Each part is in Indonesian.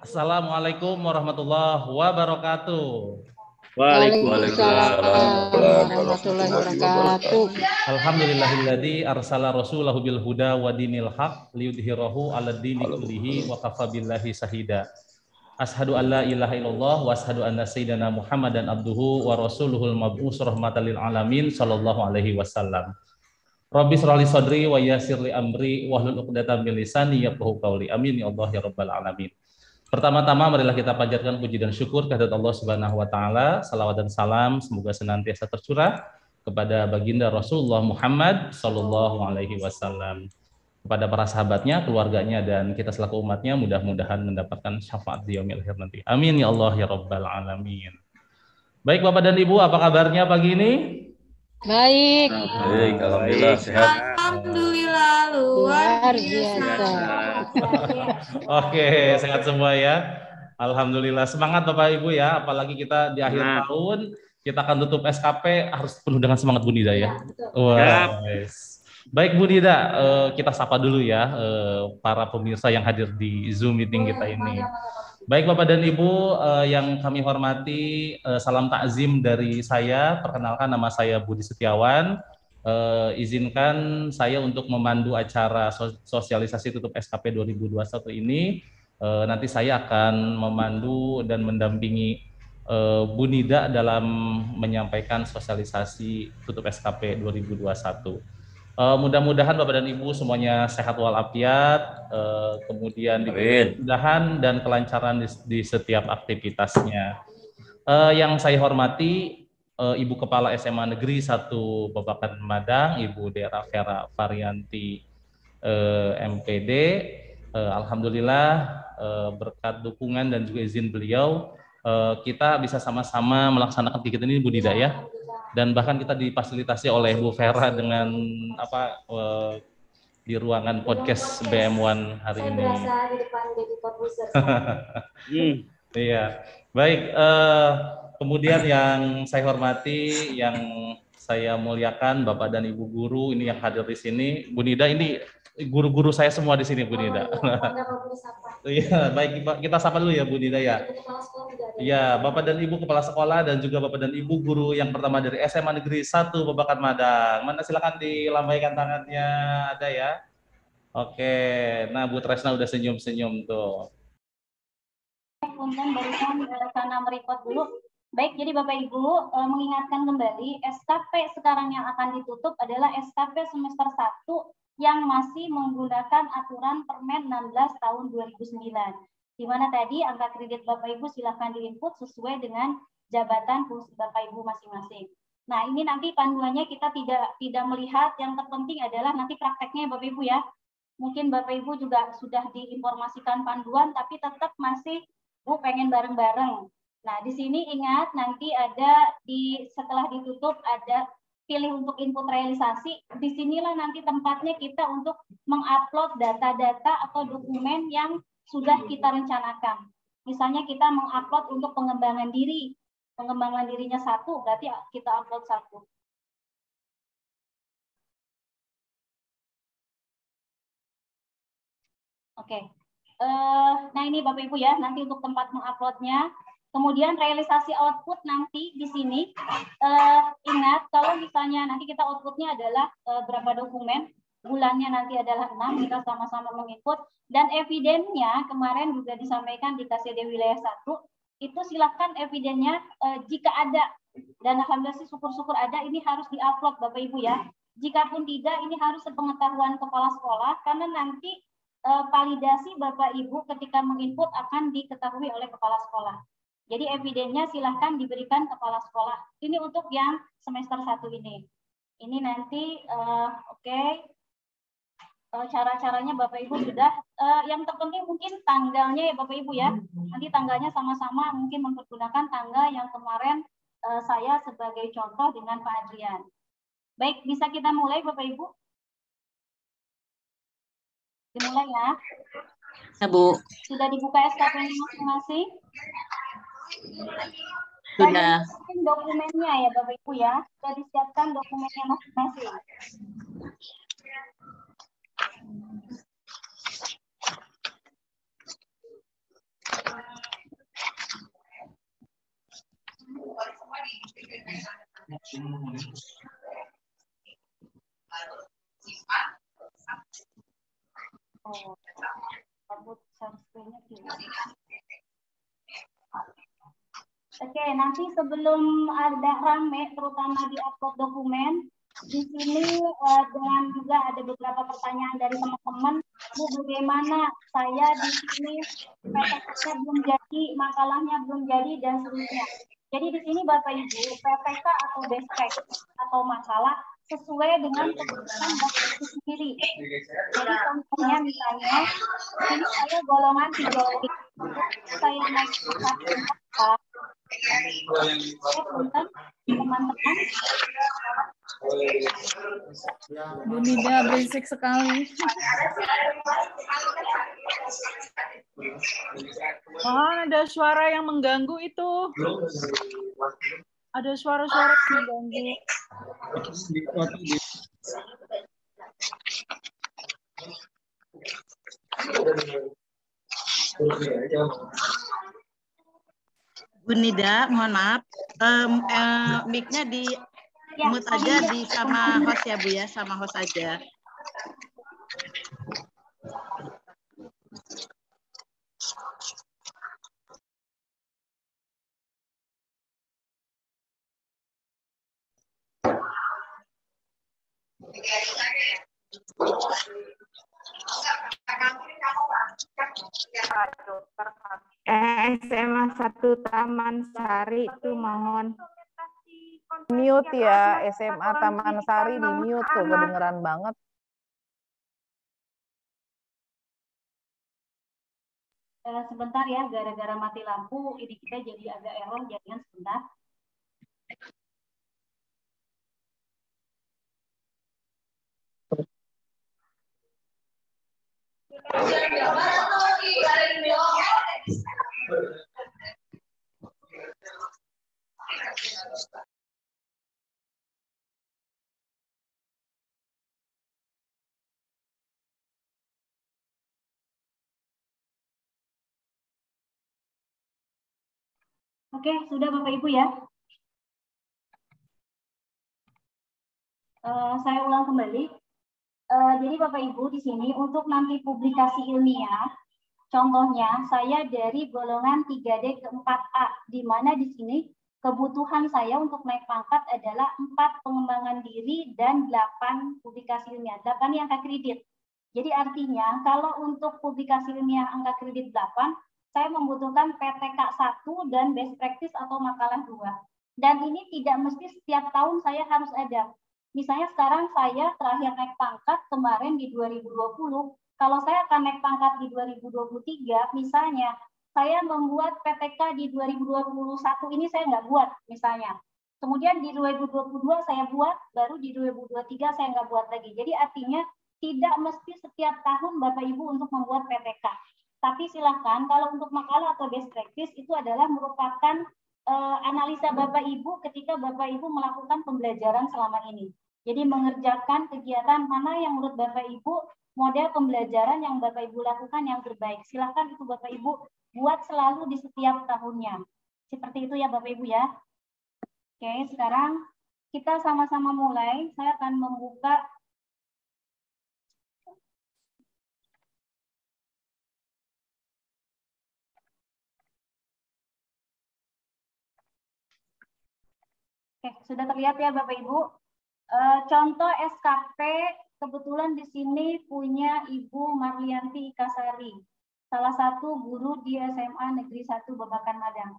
Assalamualaikum warahmatullahi wabarakatuh. Waalaikumsalam warahmatullahi wabarakatuh. Alhamdulillahilladzi arsala rasulahu bil huda wa dinil haq liyudhhirahu 'alad dini kullihi wa kafa billahi shahida. Ashhadu an la ilaha illallah wa ashhadu anna sayyidana Muhammadan abduhu wa rasuluhul mab'us rahmatan lil alamin sallallahu alaihi wasallam. Rabbi shrah li sadri wa yassir li amri wahlul 'uqdatam min lisani yafqahu qawli. Amin ya Allah ya rabbal alamin. Pertama-tama marilah kita panjatkan puji dan syukur kehadirat Allah Subhanahu wa taala. Salawat dan salam semoga senantiasa tercurah kepada baginda Rasulullah Muhammad sallallahu alaihi wasallam, kepada para sahabatnya, keluarganya, dan kita selaku umatnya mudah-mudahan mendapatkan syafaat di yaumil akhir nanti. Amin ya Allah ya rabbal alamin. Baik Bapak dan Ibu, apa kabarnya pagi ini? Baik. Baik, alhamdulillah sehat. Alhamdulillah luar biasa. Oke, sehat semua ya. Alhamdulillah, semangat Bapak Ibu ya. Apalagi kita di akhir tahun, kita akan tutup SKP, harus penuh dengan semangat Bu Nida ya. Wah, yes. Baik Bu Nida, kita sapa dulu ya para pemirsa yang hadir di Zoom meeting kita ini. Baik Bapak dan Ibu yang kami hormati, salam takzim dari saya. Perkenalkan, nama saya Budi Setiawan. Izinkan saya untuk memandu acara sosialisasi tutup SKP 2021 ini. Nanti saya akan memandu dan mendampingi Bu Nida dalam menyampaikan sosialisasi tutup SKP 2021. Mudah-mudahan Bapak dan Ibu semuanya sehat walafiat, kemudian diberi kemudahan dan kelancaran di setiap aktivitasnya. Yang saya hormati Ibu Kepala SMA Negeri 1 Babakan Madang, Ibu Dera Vera Varianti MPD. Alhamdulillah berkat dukungan dan juga izin beliau, kita bisa sama-sama melaksanakan kegiatan ini Bu Nida ya. Dan bahkan kita difasilitasi oleh Bu Vera dengan di ruangan podcast BM1 hari ini. Iya, baik. Kemudian yang saya hormati, yang saya muliakan Bapak dan Ibu guru ini yang hadir di sini. Bu Nida, ini guru-guru saya semua di sini Bu Nida. Iya, baik, kita sapa dulu ya Bu Nida ya. Ya, Bapak dan Ibu Kepala Sekolah dan juga Bapak dan Ibu guru yang pertama dari SMA Negeri 1 Babakan Madang. Mana silakan dilambaikan tangannya, ada ya? Oke, nah Bu Tresna udah senyum-senyum tuh. Kemudian barusan karena merecord dulu. Baik, jadi Bapak Ibu mengingatkan kembali SKP sekarang yang akan ditutup adalah SKP semester 1 yang masih menggunakan aturan Permen 16 tahun 2009. Di mana tadi angka kredit Bapak Ibu silahkan diinput sesuai dengan jabatan fungsi Bapak Ibu masing-masing. Nah, ini nanti panduannya kita tidak melihat, yang terpenting adalah nanti prakteknya Bapak Ibu ya. Mungkin Bapak Ibu juga sudah diinformasikan panduan, tapi tetap masih Bu pengen bareng-bareng. Nah, di sini ingat nanti ada setelah ditutup ada pilih untuk input realisasi. Disinilah nanti tempatnya kita untuk mengupload data-data atau dokumen yang sudah kita rencanakan. Misalnya kita mengupload untuk pengembangan diri. Pengembangan dirinya 1, berarti kita upload 1. Oke. Nah ini Bapak Ibu ya, nanti untuk tempat menguploadnya. Kemudian realisasi output nanti di sini, ingat kalau misalnya nanti kita outputnya adalah berapa dokumen, bulannya nanti adalah 6, kita sama-sama menginput, dan evidennya kemarin juga disampaikan di KCD wilayah 1, itu silakan evidennya jika ada, dan alhamdulillah sih syukur-syukur ada, ini harus diupload Bapak Ibu ya. Jikapun tidak, ini harus sepengetahuan kepala sekolah, karena nanti validasi Bapak Ibu ketika menginput akan diketahui oleh kepala sekolah. Jadi evidennya silahkan diberikan kepala sekolah. Ini untuk yang semester 1 ini. Ini nanti oke. Cara-caranya Bapak Ibu sudah. Yang terpenting mungkin tanggalnya ya Bapak Ibu ya. Nanti tanggalnya sama-sama mungkin mempergunakan tanggal yang kemarin saya sebagai contoh dengan Pak Adrian. Baik, bisa kita mulai Bapak Ibu? Dimulai ya. Ya Bu. Sudah dibuka SKP-nya masing-masing? Sudah. Dokumennya ya Bapak Ibu ya. Sudah disiapkan dokumennya masing-masing. Oh, kabut sunscreen-nya hilang. Oke, nanti sebelum ada rame, terutama di upload dokumen, di sini dengan juga ada beberapa pertanyaan dari teman-teman. Bu, bagaimana saya di sini PPK-nya belum jadi, makalahnya belum jadi, dan seterusnya. Jadi di sini Bapak Ibu, PPK atau best practice atau makalah sesuai dengan kebutuhan Bapak Ibu sendiri. Jadi contohnya misalnya, ini saya golongan 3D. Saya naik ke 1 teman-teman. Bu Nida berisik sekali. Ada suara yang mengganggu itu. Ada suara-suara yang mengganggu. Bu Nida, mohon maaf, mic-nya di mute aja di sama host ya Bu ya, sama host aja. SMA 1 Taman Sari itu mohon mute ya. SMA Taman Sari di mute tuh, kedengeran banget. Sebentar ya, gara-gara mati lampu ini kita jadi agak error, jadinya sebentar. Oke, sudah Bapak Ibu ya. Saya ulang kembali. Jadi Bapak Ibu di sini untuk nanti publikasi ilmiah, contohnya saya dari golongan 3D ke 4A, di mana di sini kebutuhan saya untuk naik pangkat adalah 4 pengembangan diri dan 8 publikasi ilmiah, 8 yang angka kredit. Jadi artinya kalau untuk publikasi ilmiah angka kredit 8, saya membutuhkan PTK 1 dan best practice atau makalah 2. Dan ini tidak mesti setiap tahun saya harus ada. Misalnya sekarang saya terakhir naik pangkat kemarin di 2020, kalau saya akan naik pangkat di 2023, misalnya saya membuat PTK di 2021 ini saya nggak buat misalnya. Kemudian di 2022 saya buat, baru di 2023 saya nggak buat lagi. Jadi artinya tidak mesti setiap tahun Bapak Ibu untuk membuat PTK. Tapi silakan kalau untuk makalah atau best practice itu adalah merupakan analisa Bapak Ibu ketika Bapak Ibu melakukan pembelajaran selama ini. Jadi mengerjakan kegiatan mana yang menurut Bapak Ibu model pembelajaran yang Bapak Ibu lakukan yang terbaik. Silakan itu Bapak Ibu buat selalu di setiap tahunnya. Seperti itu ya Bapak Ibu ya. Oke, sekarang kita sama-sama mulai. Saya akan membuka sudah terlihat ya Bapak Ibu. Contoh SKP kebetulan di sini punya Ibu Marlianti Ikasari, salah satu guru di SMA Negeri 1 Babakan Madang.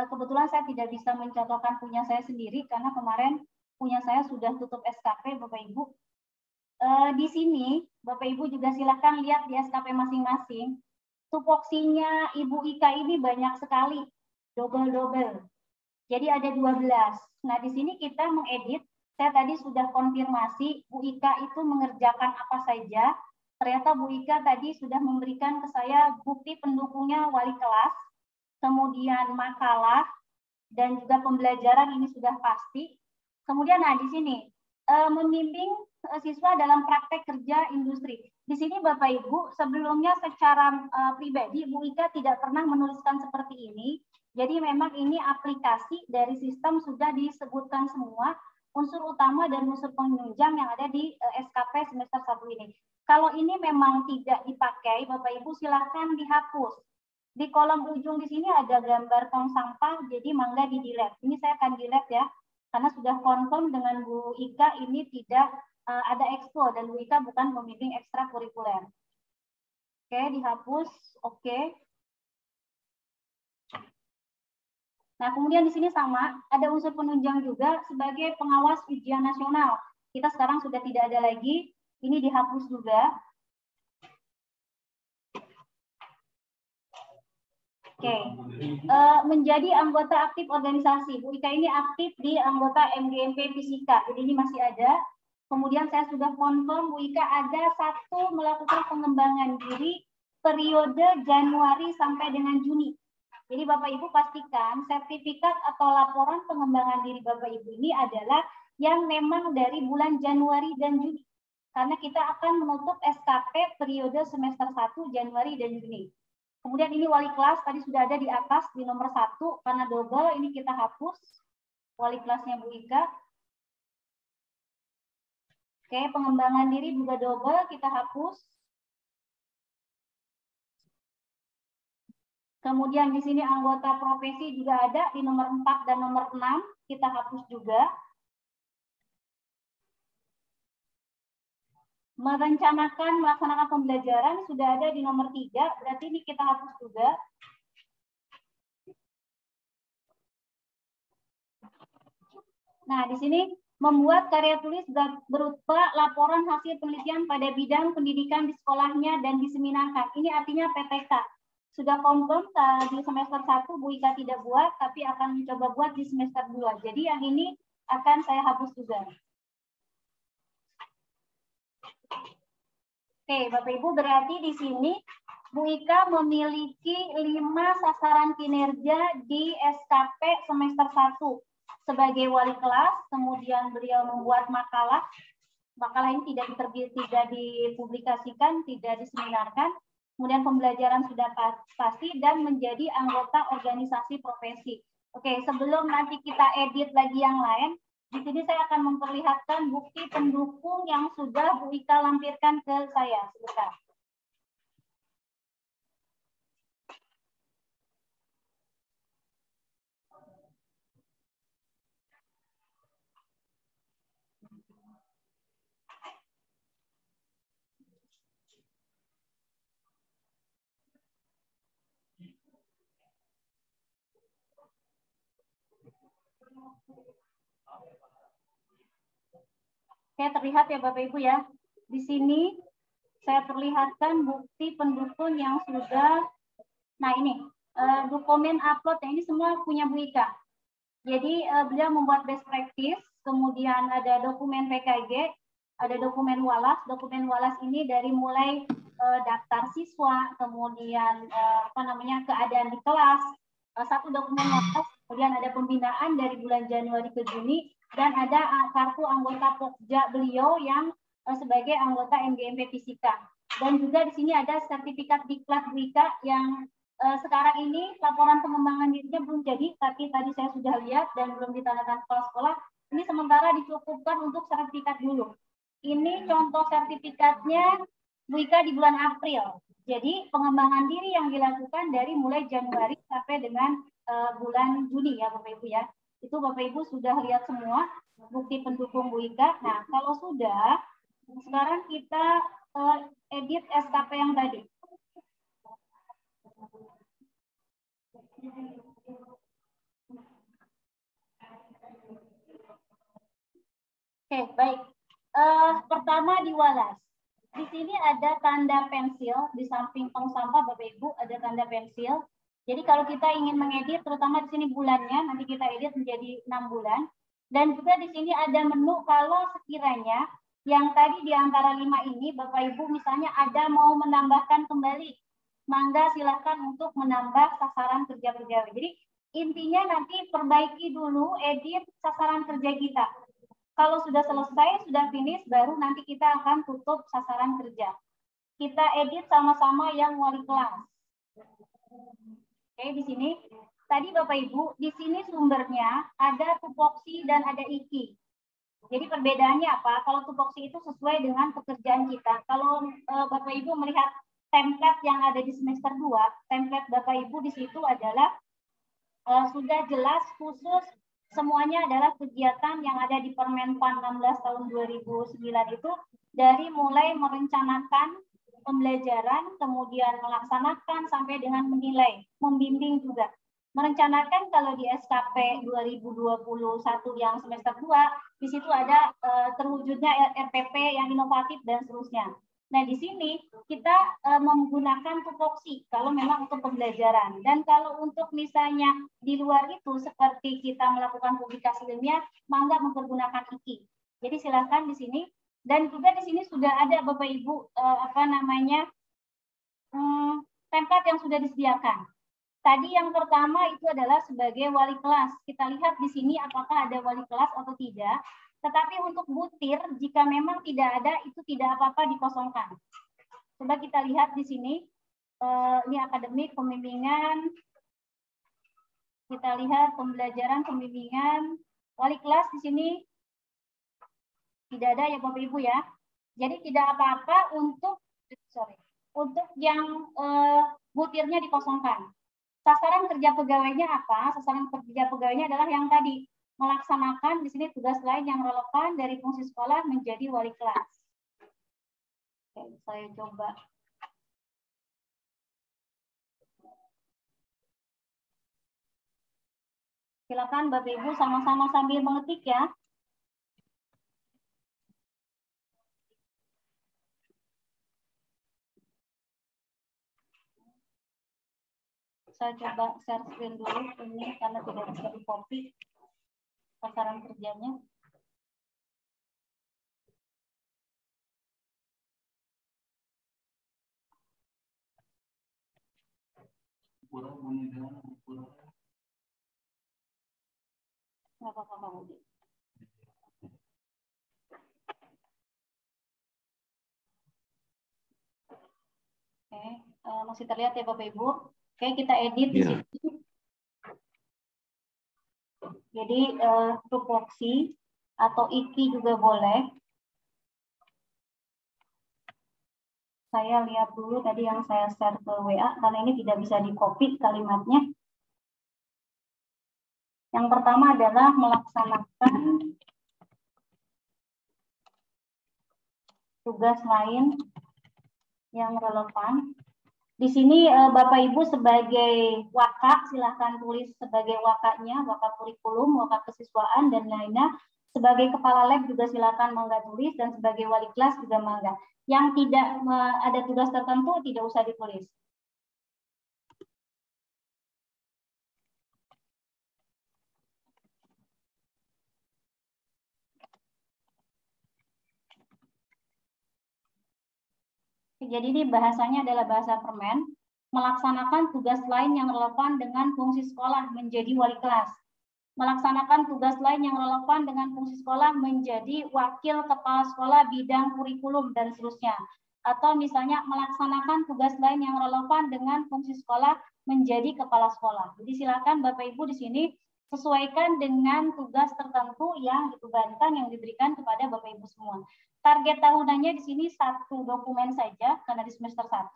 Kebetulan saya tidak bisa mencontohkan punya saya sendiri karena kemarin punya saya sudah tutup SKP Bapak Ibu. Di sini Bapak Ibu juga silakan lihat di SKP masing-masing. Tupoksinya Ibu Ika ini banyak sekali, double-double. Jadi ada 12. Nah, di sini kita mengedit. Saya tadi sudah konfirmasi Bu Ika itu mengerjakan apa saja. Ternyata Bu Ika tadi sudah memberikan ke saya bukti pendukungnya wali kelas, kemudian makalah, dan juga pembelajaran ini sudah pasti. Kemudian nah di sini membimbing siswa dalam praktek kerja industri. Di sini Bapak Ibu, sebelumnya secara pribadi Bu Ika tidak pernah menuliskan seperti ini. Jadi memang ini aplikasi dari sistem sudah disebutkan semua unsur utama dan unsur penunjang yang ada di SKP semester 1 ini. Kalau ini memang tidak dipakai, Bapak Ibu silakan dihapus. Di kolom ujung di sini ada gambar tong sampah, jadi mangga di delete. Ini saya akan delete ya, karena sudah confirm dengan Bu Ika ini tidak ada expo dan Bu Ika bukan pembimbing ekstrakurikuler. Oke, dihapus. Oke. Nah, kemudian di sini sama, ada unsur penunjang juga sebagai pengawas ujian nasional. Kita sekarang sudah tidak ada lagi, ini dihapus juga. Oke, menjadi anggota aktif organisasi. Bu Ika ini aktif di anggota MGMP Fisika, jadi ini masih ada. Kemudian saya sudah confirm Bu Ika ada satu melakukan pengembangan diri periode Januari sampai dengan Juni. Jadi Bapak Ibu pastikan sertifikat atau laporan pengembangan diri Bapak Ibu ini adalah yang memang dari bulan Januari dan Juni. Karena kita akan menutup SKP periode semester 1 Januari dan Juni. Kemudian ini wali kelas tadi sudah ada di atas di nomor 1 karena double ini kita hapus wali kelasnya Bu Ika. Oke, pengembangan diri juga double, kita hapus. Kemudian di sini anggota profesi juga ada di nomor 4 dan nomor 6, kita hapus juga. Merencanakan melaksanakan pembelajaran sudah ada di nomor 3, berarti ini kita hapus juga. Nah, di sini membuat karya tulis berupa laporan hasil penelitian pada bidang pendidikan di sekolahnya dan diseminarkan. Ini artinya PTK. Sudah confirm di semester 1 Bu Ika tidak buat, tapi akan mencoba buat di semester 2. Jadi yang ini akan saya hapus juga. Oke, Bapak Ibu, berarti di sini Bu Ika memiliki 5 sasaran kinerja di SKP semester 1. Sebagai wali kelas, kemudian beliau membuat makalah. Makalah ini tidak dipublikasikan, tidak diseminarkan. Kemudian pembelajaran sudah pasti dan menjadi anggota organisasi profesi. Oke, sebelum nanti kita edit lagi yang lain, di sini saya akan memperlihatkan bukti pendukung yang sudah Bu Ika lampirkan ke saya. Sebentar. Oke, terlihat ya Bapak Ibu ya. Di sini saya perlihatkan bukti pendukung yang sudah, nah ini dokumen upload, ini semua punya Bu Ika. Jadi beliau membuat best practice, kemudian ada dokumen PKG, ada dokumen walas. Dokumen walas ini dari mulai daftar siswa, kemudian keadaan di kelas, satu dokumen walas, kemudian ada pembinaan dari bulan Januari ke Juni, dan ada kartu anggota Pokja beliau yang sebagai anggota MGMP Fisika. Dan juga di sini ada sertifikat diklat Bu Ika yang sekarang ini laporan pengembangan dirinya belum jadi, tapi tadi saya sudah lihat dan belum ditandatangan sekolah-sekolah. Ini sementara dicukupkan untuk sertifikat dulu. Ini contoh sertifikatnya Bu Ika di bulan April. Jadi pengembangan diri yang dilakukan dari mulai Januari sampai dengan bulan Juni ya Bapak Ibu ya. Itu Bapak Ibu sudah lihat semua bukti pendukung Bu Ika. Nah, kalau sudah, sekarang kita edit SKP yang tadi. Oke, baik. Pertama di walas. Di sini ada tanda pensil, di samping tong sampah Bapak Ibu ada tanda pensil. Jadi kalau kita ingin mengedit, terutama di sini bulannya, nanti kita edit menjadi 6 bulan. Dan juga di sini ada menu kalau sekiranya yang tadi di antara 5 ini, Bapak Ibu misalnya ada mau menambahkan kembali, mangga silakan untuk menambah sasaran kerja pegawai. Jadi intinya nanti perbaiki dulu, edit sasaran kerja kita. Kalau sudah selesai, sudah finish, baru nanti kita akan tutup sasaran kerja. kita edit sama-sama yang wali kelas. Oke, di sini tadi Bapak Ibu, di sini sumbernya ada tupoksi dan ada iki. Jadi perbedaannya apa? Kalau tupoksi itu sesuai dengan pekerjaan kita. Kalau Bapak Ibu melihat template yang ada di semester 2, template Bapak Ibu di situ adalah sudah jelas khusus semuanya adalah kegiatan yang ada di Permenpan 16 tahun 2009 itu dari mulai merencanakan pembelajaran, kemudian melaksanakan sampai dengan menilai, membimbing juga. Merencanakan kalau di SKP 2021 yang semester 2, di situ ada terwujudnya RPP yang inovatif dan seterusnya. Nah, di sini kita menggunakan tupoksi kalau memang untuk pembelajaran. Dan kalau untuk misalnya di luar itu seperti kita melakukan publikasi ilmiah, mangga mempergunakan iki. Jadi silakan di sini. Dan juga di sini sudah ada Bapak Ibu template yang sudah disediakan. Tadi yang pertama itu adalah sebagai wali kelas. Kita lihat di sini apakah ada wali kelas atau tidak. Tetapi untuk butir, jika memang tidak ada, itu tidak apa-apa dikosongkan. Coba kita lihat di sini. Ini akademik, pembimbingan. Kita lihat pembelajaran, pembimbingan. Wali kelas di sini tidak ada ya Bapak Ibu ya. Jadi tidak apa-apa untuk yang butirnya dikosongkan. Sasaran kerja pegawainya apa? Sasaran kerja pegawainya adalah yang tadi, melaksanakan di sini tugas lain yang relevan dari fungsi sekolah menjadi wali kelas. Oke, saya coba. Silakan Bapak Ibu sama-sama sambil mengetik ya. Saya coba share screen dulu ini karena tidak bisa di copy sasaran kerjanya. Nggak apa-apa Bang Budi. Oke, masih terlihat ya Bapak Ibu. Oke, kita edit di sini. Jadi tupoksi atau iki juga boleh. Saya lihat dulu tadi yang saya share ke WA karena ini tidak bisa di-copy kalimatnya. Yang pertama adalah melaksanakan tugas lain yang relevan. Di sini Bapak Ibu sebagai waka, silahkan tulis sebagai wakanya, waka kurikulum, waka kesiswaan, dan lainnya. Sebagai kepala lab juga silahkan mangga tulis, dan sebagai wali kelas juga mangga. Yang tidak ada tugas tertentu tidak usah ditulis. Jadi ini bahasanya adalah bahasa permen, melaksanakan tugas lain yang relevan dengan fungsi sekolah menjadi wali kelas. Melaksanakan tugas lain yang relevan dengan fungsi sekolah menjadi wakil kepala sekolah bidang kurikulum dan seterusnya. Atau misalnya melaksanakan tugas lain yang relevan dengan fungsi sekolah menjadi kepala sekolah. Jadi silakan Bapak Ibu di sini sesuaikan dengan tugas tertentu yang dibebankan, yang diberikan kepada Bapak Ibu semua. Target tahunannya di sini 1 dokumen saja karena di semester 1.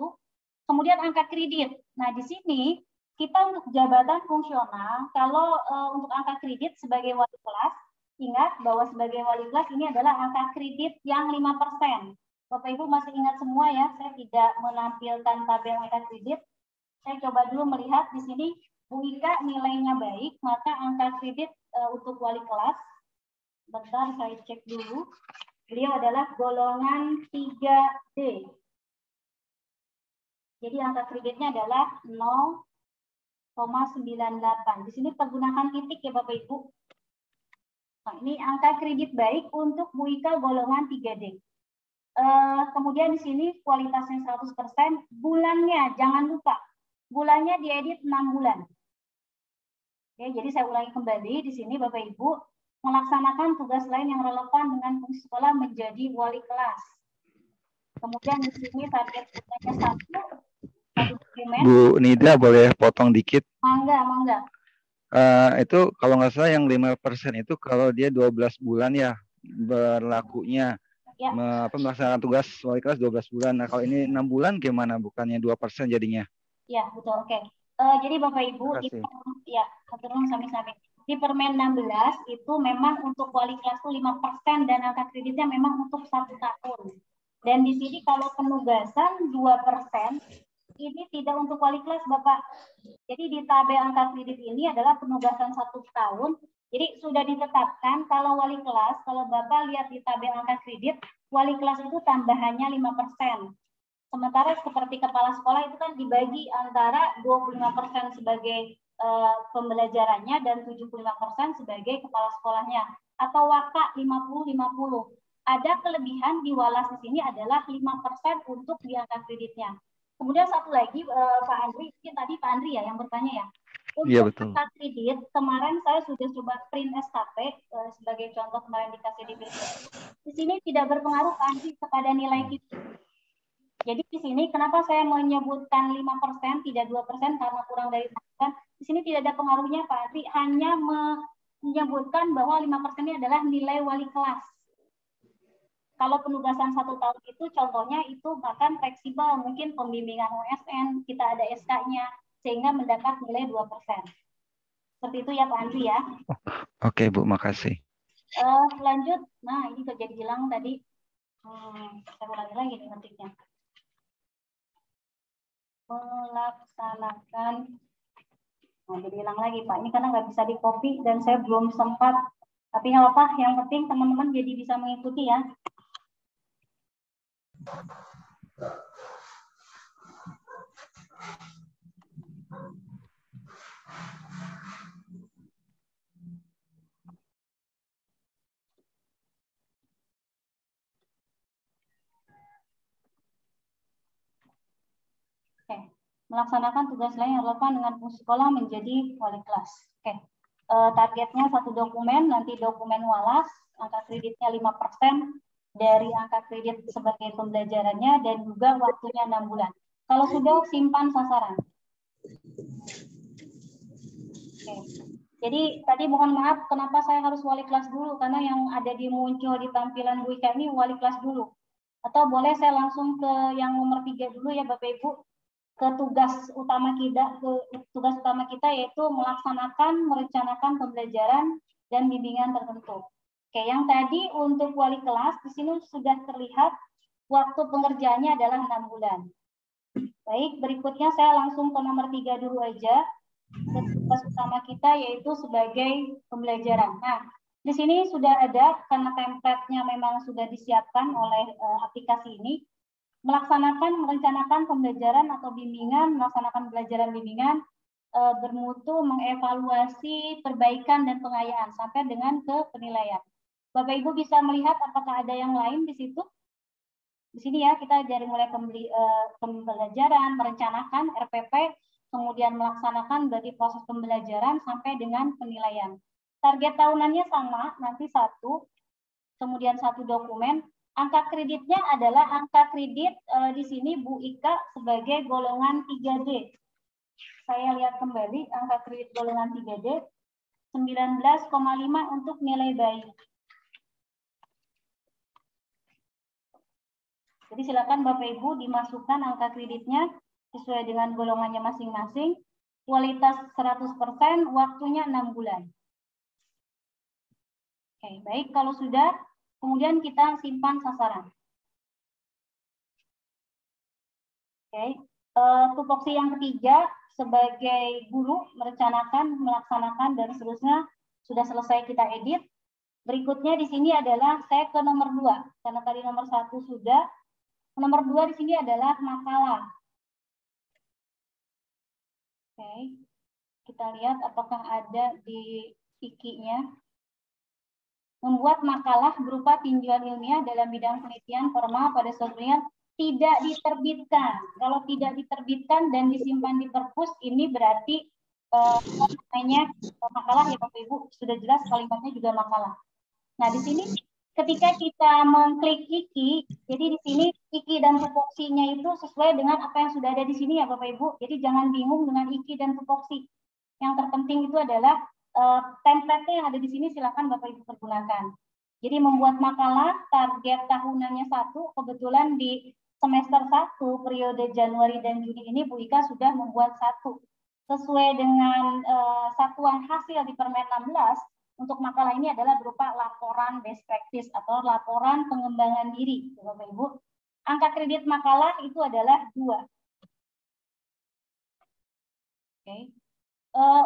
Kemudian angka kredit. Nah, di sini kita untuk jabatan fungsional, kalau untuk angka kredit sebagai wali kelas, ingat bahwa sebagai wali kelas ini adalah angka kredit yang 5%. Bapak Ibu masih ingat semua ya, saya tidak menampilkan tabel angka kredit. Saya coba dulu melihat di sini Bu Ika nilainya baik, maka angka kredit untuk wali kelas, bentar saya cek dulu. Beliau adalah golongan 3D. Jadi angka kreditnya adalah 0,98. Di sini pergunakan titik ya Bapak Ibu. Nah, ini angka kredit baik untuk Bu Ika golongan 3D. Kemudian di sini kualitasnya 100%. Bulannya jangan lupa. Bulannya diedit 6 bulan. Oke, jadi saya ulangi kembali di sini Bapak Ibu. Melaksanakan tugas lain yang relevan dengan fungsi sekolah menjadi wali kelas. Kemudian di sini target bulannya satu dokumen. Bu Nida boleh potong dikit? Mangga. Itu kalau nggak salah yang 5% itu kalau dia 12 bulan ya berlakunya. Ya. Melaksanakan tugas wali kelas 12 bulan. Nah kalau ini 6 bulan gimana? Bukannya 2% jadinya? Ya betul, oke. Jadi Bapak Ibu, di Permen 16 itu memang untuk wali kelas itu 5% dan angka kreditnya memang untuk 1 tahun. Dan di sini kalau penugasan 2% ini tidak untuk wali kelas Bapak. Jadi di tabel angka kredit ini adalah penugasan 1 tahun. Jadi sudah ditetapkan kalau wali kelas, kalau Bapak lihat di tabel angka kredit, wali kelas itu tambahannya 5%. Sementara seperti kepala sekolah itu kan dibagi antara 25% sebagai pembelajarannya dan 75% sebagai kepala sekolahnya. Atau waka 50-50. Ada kelebihan di walas di sini adalah 5% untuk di angka kreditnya. Kemudian satu lagi Pak Andri, mungkin tadi Pak Andri ya yang bertanya ya. Untuk angka kredit, kemarin saya sudah coba print SKP sebagai contoh kemarin dikasih di video. Di sini tidak berpengaruh Pak Andri kepada nilai kita. Jadi di sini kenapa saya menyebutkan 5% tidak 2% karena kurang dari 1%. Di sini tidak ada pengaruhnya Pak Andri, hanya menyebutkan bahwa 5% ini adalah nilai wali kelas. Kalau penugasan 1 tahun itu contohnya itu bahkan fleksibel, mungkin pembimbingan OSN, kita ada SK-nya, sehingga mendapat nilai 2%. Seperti itu ya Pak Andri ya. Oke Bu, makasih. Lanjut, nah ini terjadi hilang tadi. Saya ulangi lagi nih ketiknya. Melaksanakan, nah jadi hilang lagi Pak, ini karena nggak bisa di copy dan saya belum sempat, tapi nggak apa-apa, yang penting teman-teman jadi bisa mengikuti ya. Melaksanakan tugas lain yang relevan dengan fungsi sekolah menjadi wali kelas. Targetnya 1 dokumen, nanti dokumen walas, angka kreditnya 5% dari angka kredit sebagai pembelajarannya dan juga waktunya 6 bulan. Kalau sudah simpan sasaran. Jadi tadi mohon maaf kenapa saya harus wali kelas dulu, karena yang ada di muncul di tampilan Bu Ika ini wali kelas dulu. Atau boleh saya langsung ke yang nomor 3 dulu ya Bapak Ibu. Ke tugas utama kita yaitu melaksanakan, merencanakan pembelajaran dan bimbingan tertentu. Oke, yang tadi untuk wali kelas di sini sudah terlihat waktu pengerjaannya adalah 6 bulan. Baik, berikutnya saya langsung ke nomor 3 dulu aja. Tugas utama kita yaitu sebagai pembelajaran. Nah, di sini sudah ada karena template-nya memang sudah disiapkan oleh aplikasi ini. Melaksanakan, merencanakan pembelajaran atau bimbingan, melaksanakan pelajaran bimbingan, bermutu, mengevaluasi, perbaikan, dan pengayaan, sampai dengan ke penilaian. Bapak Ibu bisa melihat apakah ada yang lain di situ? Di sini ya, kita dari mulai pembelajaran, merencanakan, RPP, kemudian melaksanakan dari proses pembelajaran, sampai dengan penilaian. Target tahunannya sama, nanti 1, kemudian 1 dokumen. Angka kreditnya adalah angka kredit di sini Bu Ika sebagai golongan 3D. Saya lihat kembali angka kredit golongan 3D 19,5 untuk nilai baik. Jadi silakan Bapak Ibu dimasukkan angka kreditnya sesuai dengan golongannya masing-masing. Kualitas 100%, waktunya 6 bulan. Oke, baik kalau sudah. Kemudian kita simpan sasaran. Oke, tupoksi yang ketiga sebagai guru merencanakan, melaksanakan dan seterusnya sudah selesai kita edit. Berikutnya di sini adalah saya ke nomor 2 karena tadi nomor 1 sudah. Nomor 2 di sini adalah makalah. Oke, kita lihat apakah ada di wiki-nya. Membuat makalah berupa tinjauan ilmiah dalam bidang penelitian formal pada suatunya tidak diterbitkan. Kalau tidak diterbitkan dan disimpan di perpus, ini berarti namanya makalah ya Bapak Ibu, sudah jelas kalimatnya juga makalah. Nah di sini Ketika kita mengklik IKI, jadi di sini IKI dan tupoksinya itu sesuai dengan apa yang sudah ada di sini ya Bapak Ibu. Jadi jangan bingung dengan IKI dan tupoksi. Yang terpenting itu adalah template yang ada di sini silakan Bapak Ibu pergunakan. Jadi membuat makalah target tahunannya 1, kebetulan di semester 1 periode Januari dan Juni ini Bu Ika sudah membuat 1. Sesuai dengan satuan hasil di Permen 16, untuk makalah ini adalah berupa laporan best practice atau laporan pengembangan diri, Bapak Ibu. Angka kredit makalah itu adalah 2. Oke.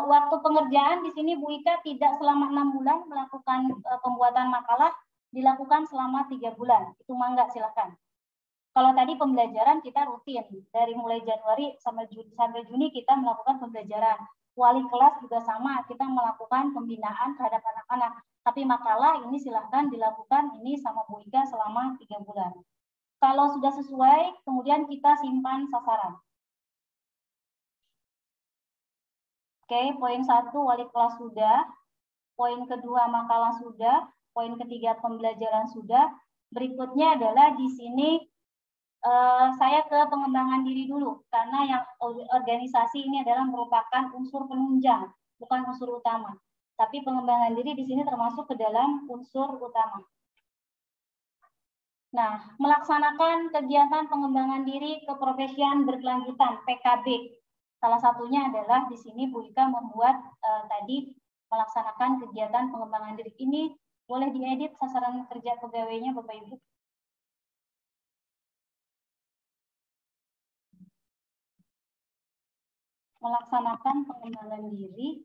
Waktu pengerjaan di sini Bu Ika tidak selama 6 bulan melakukan pembuatan makalah, dilakukan selama 3 bulan. Itu mangga silakan. Kalau tadi pembelajaran kita rutin dari mulai Januari sampai Juni kita melakukan pembelajaran. Wali kelas juga sama, kita melakukan pembinaan terhadap anak-anak. Tapi makalah ini silahkan dilakukan ini sama Bu Ika selama 3 bulan. Kalau sudah sesuai, kemudian kita simpan sasaran. Oke, poin 1 wali kelas sudah. Poin kedua makalah sudah. Poin ketiga pembelajaran sudah. Berikutnya adalah di sini saya ke pengembangan diri dulu, karena yang organisasi ini adalah merupakan unsur penunjang, bukan unsur utama. Tapi pengembangan diri di sini termasuk ke dalam unsur utama. Nah, melaksanakan kegiatan pengembangan diri keprofesian berkelanjutan (PKB). Salah satunya adalah di sini Bu Ika membuat tadi melaksanakan kegiatan pengembangan diri ini. Boleh diedit sasaran kerja pegawainya Bapak Ibu. Melaksanakan pengembangan diri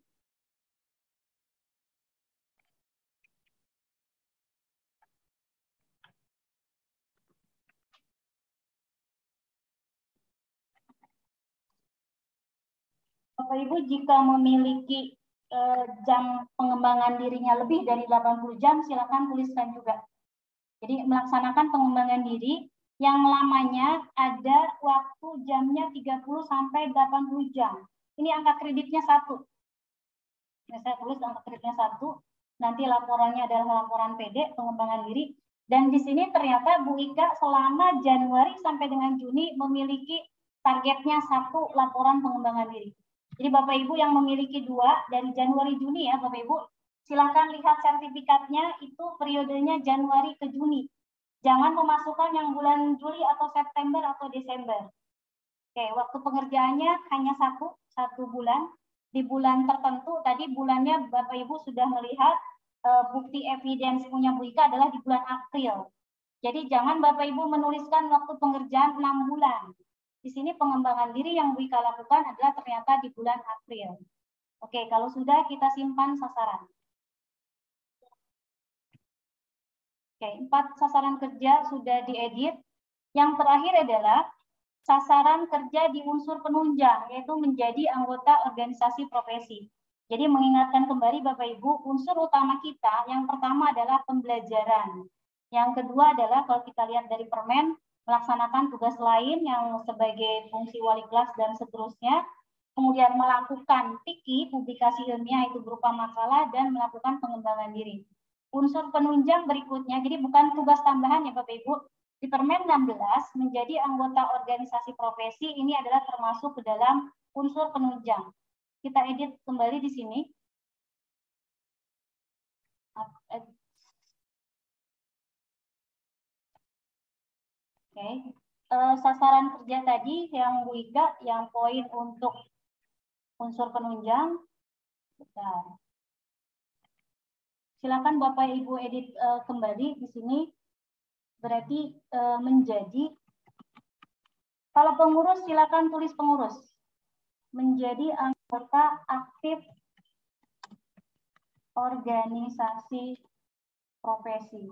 Bapak Ibu jika memiliki jam pengembangan dirinya lebih dari 80 jam silakan tuliskan juga. Jadi melaksanakan pengembangan diri yang lamanya ada waktu jamnya 30 sampai 80 jam. Ini angka kreditnya 1. Ini saya tulis angka kreditnya 1. Nanti laporannya adalah laporan PD, pengembangan diri. Dan di sini ternyata Bu Ika selama Januari sampai dengan Juni memiliki targetnya 1 laporan pengembangan diri. Jadi Bapak Ibu yang memiliki 2 dari Januari Juni ya Bapak Ibu, silakan lihat sertifikatnya itu periodenya Januari ke Juni. Jangan memasukkan yang bulan Juli atau September atau Desember. Oke, waktu pengerjaannya hanya 1 bulan. Di bulan tertentu, tadi bulannya Bapak Ibu sudah melihat bukti evidence punya Bu Ika adalah di bulan April. Jadi jangan Bapak Ibu menuliskan waktu pengerjaan 6 bulan. Di sini pengembangan diri yang Bu Ika lakukan adalah ternyata di bulan April. Oke, kalau sudah kita simpan sasaran. Oke, 4 sasaran kerja sudah diedit. Yang terakhir adalah sasaran kerja di unsur penunjang, yaitu menjadi anggota organisasi profesi. Jadi mengingatkan kembali Bapak Ibu, unsur utama kita yang pertama adalah pembelajaran. Yang kedua adalah kalau kita lihat dari permen, melaksanakan tugas lain yang sebagai fungsi wali kelas dan seterusnya. Kemudian melakukan PIKI, publikasi ilmiah itu berupa makalah dan melakukan pengembangan diri. Unsur penunjang berikutnya, jadi bukan tugas tambahan ya Bapak Ibu, di Permen 16 menjadi anggota organisasi profesi ini adalah termasuk ke dalam unsur penunjang. Kita edit kembali di sini. Oke. Sasaran kerja tadi yang Bu Ika, yang poin untuk unsur penunjang. Bentar. Silakan Bapak Ibu edit kembali di sini. Berarti menjadi, kalau pengurus silakan tulis pengurus. Menjadi anggota aktif organisasi profesi.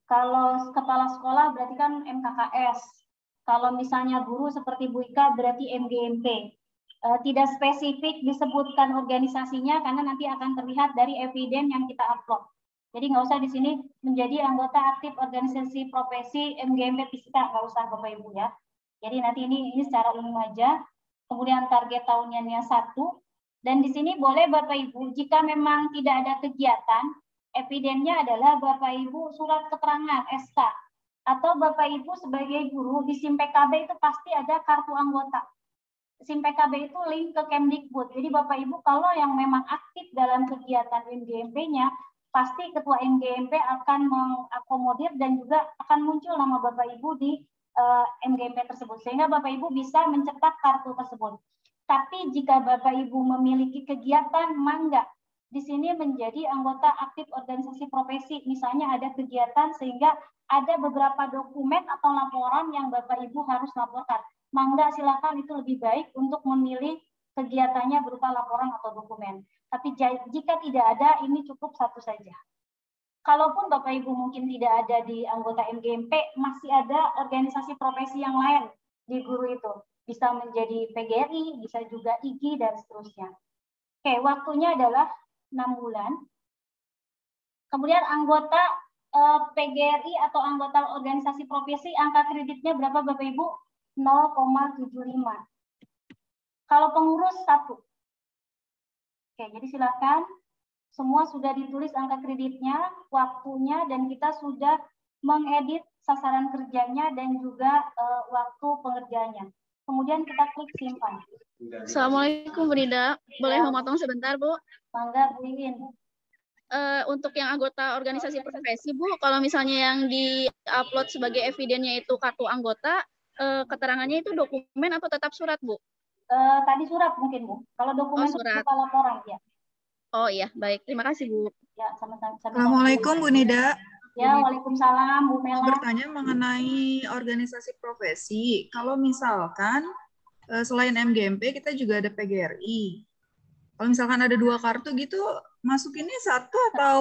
Kalau kepala sekolah berarti kan MKKS. Kalau misalnya guru seperti Bu Ika berarti MGMP. Tidak spesifik disebutkan organisasinya karena nanti akan terlihat dari eviden yang kita upload. Jadi nggak usah di sini menjadi anggota aktif organisasi profesi MGMP Fisika, nggak usah Bapak Ibu ya. Jadi nanti ini secara umum aja. Kemudian target tahunannya 1. Dan di sini boleh Bapak Ibu jika memang tidak ada kegiatan, Evidennya adalah Bapak Ibu surat keterangan SK atau Bapak Ibu sebagai guru di SIM PKB itu pasti ada kartu anggota. SIM PKB itu link ke Kemdikbud. Jadi Bapak Ibu kalau yang memang aktif dalam kegiatan MGMP-nya, pasti Ketua MGMP akan mengakomodir dan juga akan muncul nama Bapak Ibu di MGMP tersebut. Sehingga Bapak Ibu bisa mencetak kartu tersebut. Tapi jika Bapak Ibu memiliki kegiatan, mangga. Di sini menjadi anggota aktif organisasi profesi. Misalnya ada kegiatan sehingga ada beberapa dokumen atau laporan yang Bapak Ibu harus laporkan. Mangga silakan, itu lebih baik untuk memilih kegiatannya berupa laporan atau dokumen. Tapi jika tidak ada, ini cukup satu saja. Kalaupun Bapak Ibu mungkin tidak ada di anggota MGMP, masih ada organisasi profesi yang lain di guru itu. Bisa menjadi PGRI, bisa juga IGI, dan seterusnya. Oke, waktunya adalah 6 bulan. Kemudian anggota PGRI atau anggota organisasi profesi, angka kreditnya berapa Bapak Ibu? 0,75. Kalau pengurus 1. Oke, jadi silakan. Semua sudah ditulis angka kreditnya, waktunya, dan kita sudah mengedit sasaran kerjanya dan juga waktu pengerjaannya. Kemudian kita klik simpan. Assalamualaikum Bu Nida. Boleh memotong sebentar Bu? Mangga Bu Iwin. Untuk yang anggota organisasi profesi Bu, kalau misalnya yang di-upload sebagai evidennya itu kartu anggota, keterangannya itu dokumen atau tetap surat Bu? Tadi surat mungkin Bu. Kalau dokumen surat. Itu laporan ya. Oh iya, baik. Terima kasih Bu. Ya, sama-sama. Assalamualaikum Bu Nida. Ya, waalaikumsalam Bu Mela. Bertanya mengenai organisasi profesi. Kalau misalkan selain MGMP kita juga ada PGRI. Kalau misalkan ada 2 kartu gitu, masukinnya 1 atau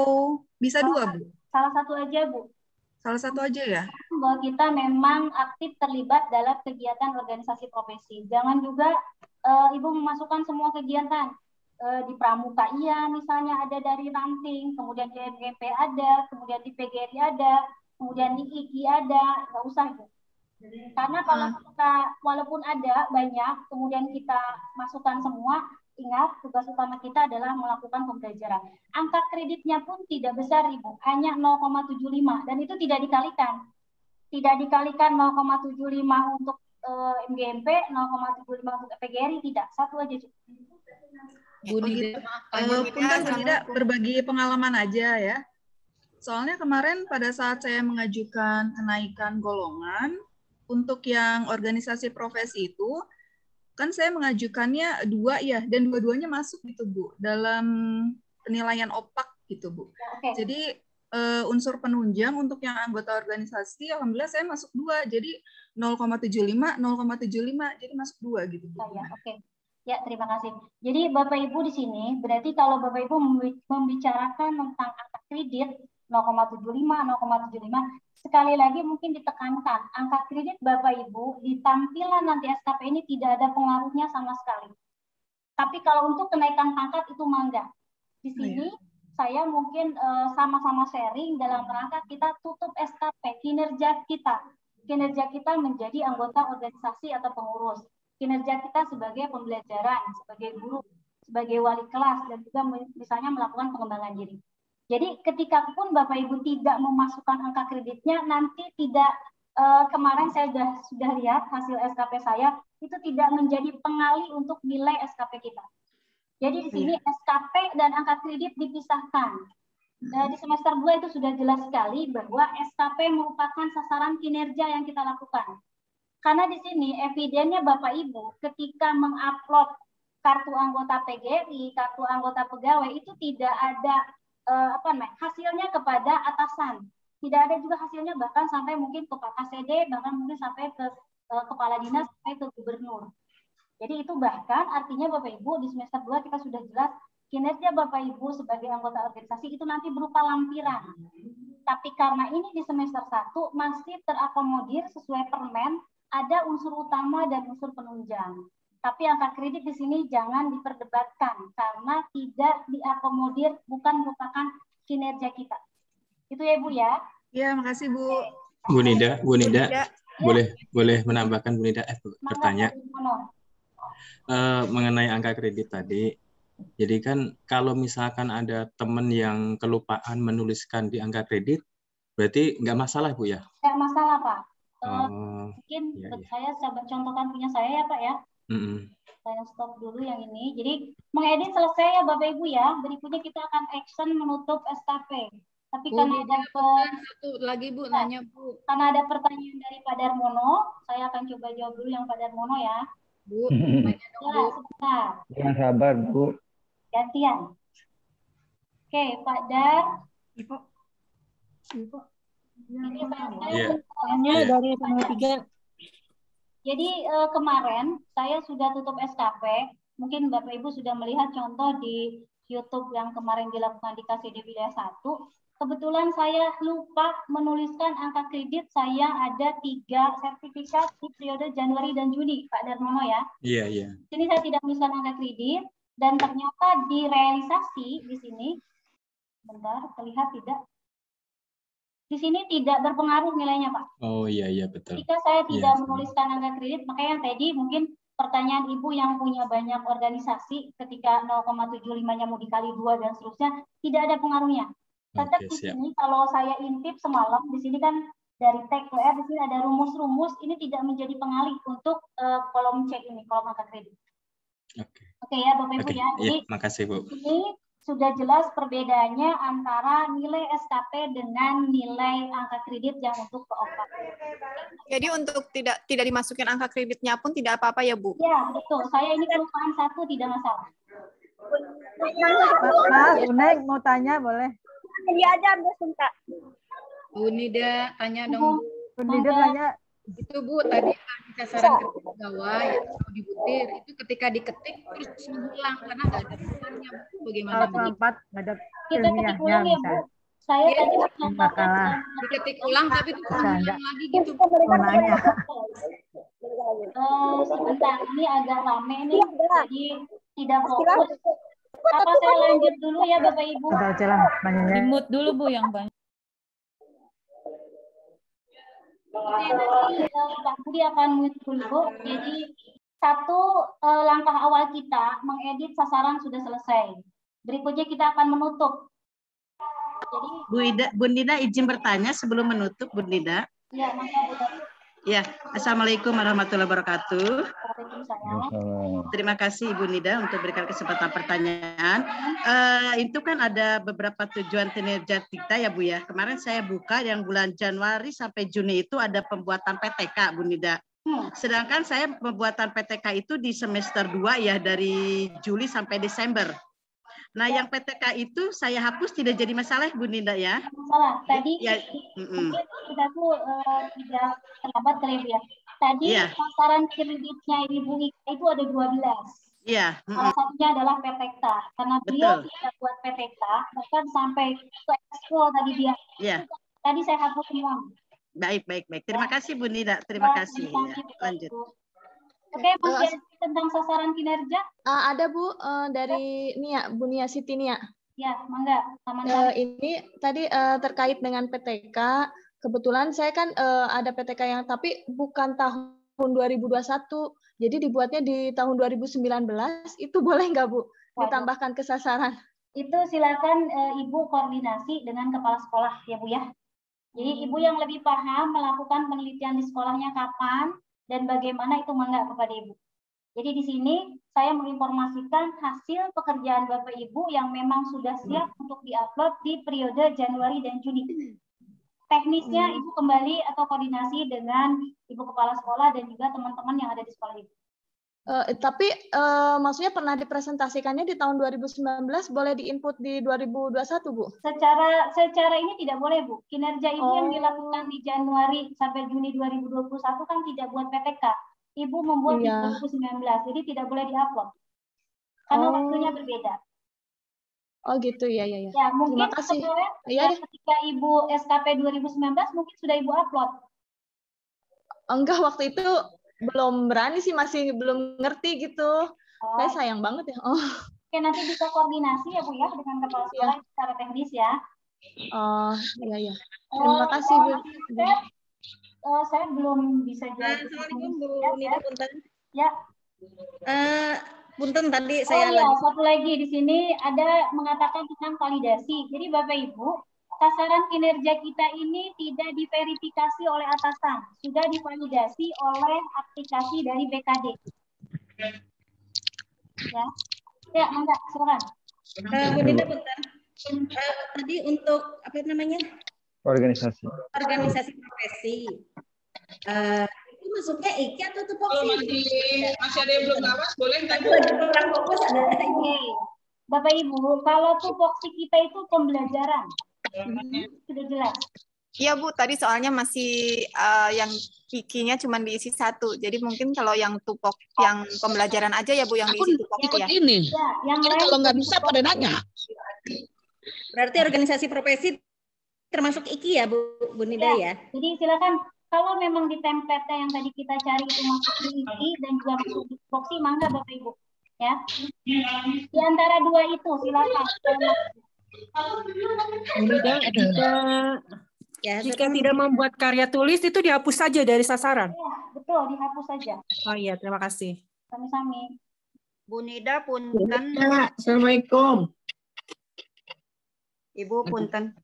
bisa 2 Bu? Salah satu aja Bu. Salah satu aja ya? Bahwa kita memang aktif terlibat dalam kegiatan organisasi profesi. Jangan juga Ibu memasukkan semua kegiatan. Di Pramuka iya, misalnya ada dari ranting, kemudian di MGP ada, kemudian di PGRI ada, kemudian di IGI ada, nggak usah Bu. Karena kalau kita, walaupun ada banyak, kemudian kita masukkan semua, ingat tugas utama kita adalah melakukan pembelajaran. Angka kreditnya pun tidak besar Ibu, hanya 0,75 dan itu tidak dikalikan. Tidak dikalikan 0,75 untuk MGMP, 0,75 untuk PGRI, tidak. Satu aja cukup. Bu Nida, punten Bu Nida, berbagi pengalaman aja ya. Soalnya kemarin pada saat saya mengajukan kenaikan golongan, untuk yang organisasi profesi itu, kan saya mengajukannya 2 ya, dan dua-duanya masuk gitu Bu, dalam penilaian OPAK gitu Bu. Okay. Jadi unsur penunjang untuk yang anggota organisasi, alhamdulillah saya masuk 2, jadi 0,75, 0,75, jadi masuk 2 gitu Bu. Ya, oke. Ya, terima kasih. Jadi Bapak Ibu di sini, berarti kalau Bapak Ibu membicarakan tentang angka kredit 0,75, 0,75, sekali lagi mungkin ditekankan, angka kredit Bapak Ibu di tampilan nanti SKP ini tidak ada pengaruhnya sama sekali. Tapi kalau untuk kenaikan pangkat itu mangga. Di sini saya mungkin sama-sama sharing dalam rangka kita tutup SKP, kinerja kita menjadi anggota organisasi atau pengurus. Kinerja kita sebagai pembelajaran, sebagai guru, sebagai wali kelas, dan juga misalnya melakukan pengembangan diri. Jadi ketika pun Bapak Ibu tidak memasukkan angka kreditnya, nanti tidak, kemarin saya sudah lihat hasil SKP saya, itu tidak menjadi pengali untuk nilai SKP kita. Jadi di sini SKP dan angka kredit dipisahkan. Di semester 2 itu sudah jelas sekali bahwa SKP merupakan sasaran kinerja yang kita lakukan. Karena di sini evidennya Bapak Ibu ketika mengupload kartu anggota PGRI, kartu anggota pegawai itu tidak ada hasilnya kepada atasan. Tidak ada juga hasilnya bahkan sampai mungkin ke Pak KSD, bahkan mungkin sampai ke kepala dinas, sampai ke gubernur. Jadi itu bahkan artinya Bapak Ibu di semester 2 kita sudah jelas kinerja Bapak Ibu sebagai anggota organisasi itu nanti berupa lampiran. Tapi karena ini di semester 1 masih terakomodir sesuai permen, ada unsur utama dan unsur penunjang. Tapi angka kredit di sini jangan diperdebatkan karena tidak diakomodir, bukan merupakan kinerja kita. Itu ya Bu ya. Ya, makasih Bu. Bu Nida, boleh menambahkan Bu Nida bertanya mengenai angka kredit tadi. Jadi kan kalau misalkan ada teman yang kelupaan menuliskan di angka kredit, berarti nggak masalah Bu ya? Nggak masalah Pak. Mungkin iya. saya coba contohkan punya saya ya Pak ya. Saya stop dulu yang ini. Jadi mengedit selesai ya Bapak Ibu ya. Berikutnya kita akan action menutup SKP. Tapi karena ada satu lagi Bu, nanya Bu. Karena ada pertanyaan dari Pak Darmono, saya akan coba jawab dulu yang Pak Darmono ya. Bu, tanya dong Ya, Bu. sebentar. Jangan sabar, Bu. Gantian. Oke, Pak Dar. Ibu. Ini Iya. tanya Iya. dari tanggal 3. Jadi kemarin saya sudah tutup SKP. Mungkin Bapak Ibu sudah melihat contoh di YouTube yang kemarin dilakukan di KCD Wilayah 1. Kebetulan saya lupa menuliskan angka kredit saya ada 3 sertifikat di periode Januari dan Juni, Pak Darmono ya. Iya, iya. Sini saya tidak menuliskan angka kredit dan ternyata di realisasi di sini, bentar, terlihat tidak? Di sini tidak berpengaruh nilainya, Pak. Oh iya, iya betul. Jika saya tidak Iya. menuliskan angka kredit, makanya tadi mungkin pertanyaan Ibu yang punya banyak organisasi ketika 0,75-nya mau dikali 2 dan seterusnya, tidak ada pengaruhnya. Tetap di sini kalau saya intip semalam, di sini kan dari tag WR, di sini ada rumus-rumus, ini tidak menjadi pengalih untuk kolom C ini, kolom angka kredit. Oke ya Bapak Ibu ya. Jadi makasih Bu. ini sudah jelas perbedaannya antara nilai SKP dengan nilai angka kredit yang untuk keopat. Jadi untuk tidak dimasukin angka kreditnya pun tidak apa-apa ya Bu? Ya betul. Saya ini kelupaan satu tidak masalah. Mas, Uneng mau tanya boleh? Iya aja sebentar. Bu Nida, tanya dong Bu. Bu Nida tanya. Itu Bu, tadi sasaran ketik gawai atau dibutir, itu ketika diketik terus menghilang karena nggak ada tulisannya Bu. Bagaimana Bu? Kalau 4 nggak ada Kita ketik ilmiahnya ulang ya Bu. misalnya. Saya tadi Makalah. Diketik ulang tapi itu Bisa hilang enggak? lagi gitu. Mau nanya. Sebentar, ini agak rame nih, jadi tidak fokus. Apa saya lanjut dulu ya Bapak Ibu? Udah celah nanyanya. Di-mute dulu Bu yang banyak. Nanti Pak Budi akan mute dulu. Jadi satu langkah awal kita mengedit sasaran sudah selesai. Berikutnya kita akan menutup. Jadi Bu Nida izin bertanya sebelum menutup Bu Nida. ya, maka Bu Dari. Ya, Assalamualaikum warahmatullahi wabarakatuh. Waalaikumsalam. Terima kasih Ibu Nida untuk berikan kesempatan pertanyaan. Itu kan ada beberapa tujuan kinerja kita ya Bu ya. Kemarin saya buka yang bulan Januari sampai Juni itu ada pembuatan PTK Bu Nida. Sedangkan saya pembuatan PTK itu di semester 2 ya dari Juli sampai Desember. Nah, yang PTK itu saya hapus tidak jadi masalah Bu Nida ya? Masalah. Tadi ya, mungkin kita tuh tidak terlambat kali ya. Tadi sasaran kreditnya Ibu Ika itu ada 12. Iya. Salah satunya adalah PTK. Karena beliau tidak buat PTK, bahkan sampai ke ekspor tadi dia. Iya. Tadi saya hapus semua. Baik. Terima kasih Bu Nida. Terima kasih. Ya, lanjut. Oke, masih tentang sasaran kinerja? Ada Bu, dari Nia, Bu Nia Siti Nia. Ya, mangga. Ini tadi terkait dengan PTK. Kebetulan saya kan ada PTK yang tapi bukan tahun 2021. Jadi dibuatnya di tahun 2019. Itu boleh nggak Bu? Ditambahkan ke sasaran. Itu silakan Ibu koordinasi dengan kepala sekolah ya Bu ya. Jadi Ibu yang lebih paham melakukan penelitian di sekolahnya kapan dan bagaimana itu mangga kepada Ibu. Jadi di sini saya menginformasikan hasil pekerjaan Bapak Ibu yang memang sudah siap untuk diupload di periode Januari dan Juni. Teknisnya Ibu kembali atau koordinasi dengan Ibu Kepala Sekolah dan juga teman-teman yang ada di sekolah Ibu. Tapi maksudnya pernah dipresentasikannya di tahun 2019, boleh diinput di 2021 Bu? Secara ini tidak boleh Bu. Kinerja Ibu yang dilakukan di Januari sampai Juni 2021 kan tidak buat PTK. Ibu membuat di 2019, jadi tidak boleh diupload. Karena waktunya berbeda. Oh gitu, ya. Ya, mungkin terima kasih. Ketika Ibu SKP 2019 mungkin sudah Ibu upload. Enggak, waktu itu belum berani sih, masih belum ngerti gitu. Saya sayang banget ya. Oke, nanti bisa koordinasi ya Bu ya dengan kepala sekolah secara teknis ya. Oh, iya. Terima kasih Bu. Saya belum bisa jawab. Assalamualaikum Bu Nida, punten. Ya. Punten tadi Oh saya iya, lagi. satu lagi di sini ada mengatakan tentang validasi. Jadi Bapak Ibu, sasaran kinerja kita ini tidak diverifikasi oleh atasan, sudah divalidasi oleh aplikasi dari BKD. Ya, ya, enggak, silakan. Bu Nida, bentar. Tadi untuk apa namanya? Organisasi. Organisasi profesi. Itu masuknya IKI atau tupoksi? Masih ada yang belum lawas, boleh nggak Bu? Lagi program fokus ada Oke. Bapak Ibu, kalau tupoksi kita itu pembelajaran. Sudah jelas. Iya Bu, tadi soalnya masih yang IKI-nya cuma diisi 1. Jadi mungkin kalau yang tupok, yang pembelajaran aja ya Bu yang diisi tupok ikut ya. ini. Ya, yang Jadi lain kalau nggak bisa pada nanya. Berarti organisasi profesi termasuk IKI ya Bu Nida ya? Jadi silakan kalau memang di template yang tadi kita cari itu masuk di IKI dan juga masuk di tupoksi, mangga Bapak Ibu. Ya. Di antara dua itu silakan. Jika tidak membuat karya tulis itu dihapus saja dari sasaran. Ya, betul, dihapus saja. Oh iya, terima kasih. Sami-sami. Bu Nida, punten. Assalamualaikum. Ibu, punten.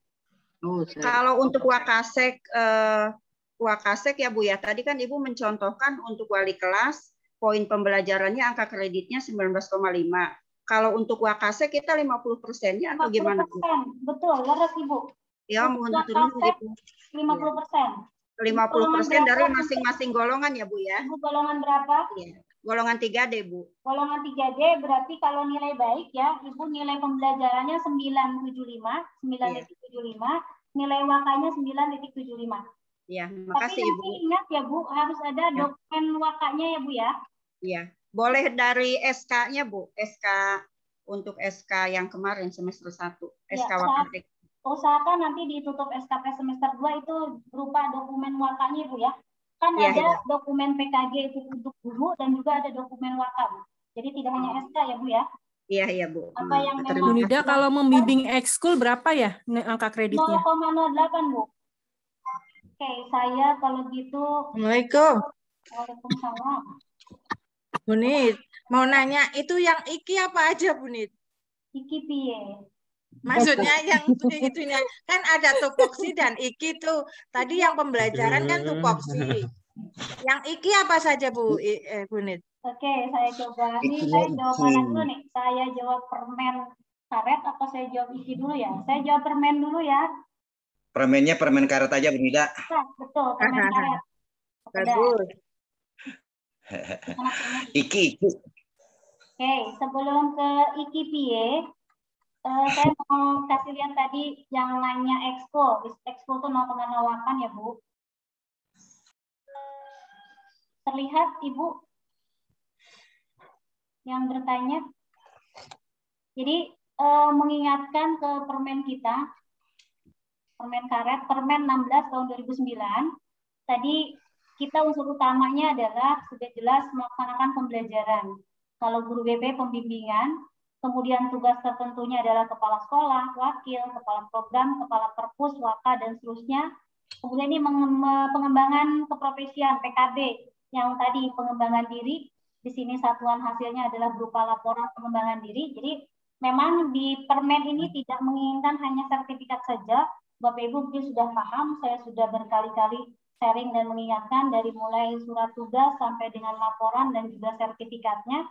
Saya... Kalau untuk Wakasek, Wakasek ya Bu ya, tadi kan Ibu mencontohkan untuk wali kelas, poin pembelajarannya angka kreditnya 19,5. Kalau untuk Wakasek kita 50%-nya atau gimana Bu? Betul, leres Ibu. Ya, mohon ditulis gitu. 50%. 50% dari masing-masing golongan ya Bu ya? Ibu golongan berapa? Iya. Golongan 3D Bu. Golongan 3D berarti kalau nilai baik ya, Ibu nilai pembelajarannya 9,75, nilai wakanya 9,75. Iya, Tapi makasih Ibu. nanti ingat ya Bu, harus ada dokumen wakanya ya Bu ya. Iya, boleh dari SK-nya Bu, SK untuk SK yang kemarin semester 1, SK Ya, Wakasek. Usahakan nanti ditutup SKP semester 2 itu berupa dokumen wakanya Bu ya. Kan Ya, ada ya. dokumen PKG itu untuk guru dan juga ada dokumen waka. Jadi tidak hanya SK ya Bu ya. Iya, iya Bu. Apa yang Bu Nida, kalau membimbing ekskul berapa ya akreditnya? kreditnya? 0,08 Bu. Oke, saya kalau gitu. Assalamualaikum. Waalaikumsalam. Bu Nid, mau nanya itu yang IKI apa aja Bu Nid? IKI piye? Maksudnya yang itunya kan ada tupoksi dan IKI tuh. Tadi yang pembelajaran kan tupoksi. Yang IKI apa saja Bu Nid? Oke, saya coba. Ini saya jawab mana dulu nih? Saya jawab permen karet atau saya jawab IKI dulu ya? Saya jawab permen dulu ya. Permennya permen karet aja Bu Nida. Nah, betul, permen karet. Bagus. Iki. Oke, sebelum ke IKI piye, saya mau kasih lihat tadi yang nanya ekskul. Ekskul itu 0,08 ya Bu. Terlihat Ibu yang bertanya. Jadi mengingatkan ke permen kita, permen karet, permen 16 tahun 2009. Tadi kita unsur utamanya adalah sudah jelas melaksanakan pembelajaran. Kalau guru BP pembimbingan, kemudian tugas tertentunya adalah kepala sekolah, wakil, kepala program, kepala perpus, waka, dan seterusnya. Kemudian ini pengembangan keprofesian PKB yang tadi pengembangan diri. Di sini satuan hasilnya adalah berupa laporan pengembangan diri. Jadi memang di permen ini tidak menginginkan hanya sertifikat saja. Bapak Ibu mungkin sudah paham, saya sudah berkali-kali sharing dan mengingatkan dari mulai surat tugas sampai dengan laporan dan juga sertifikatnya.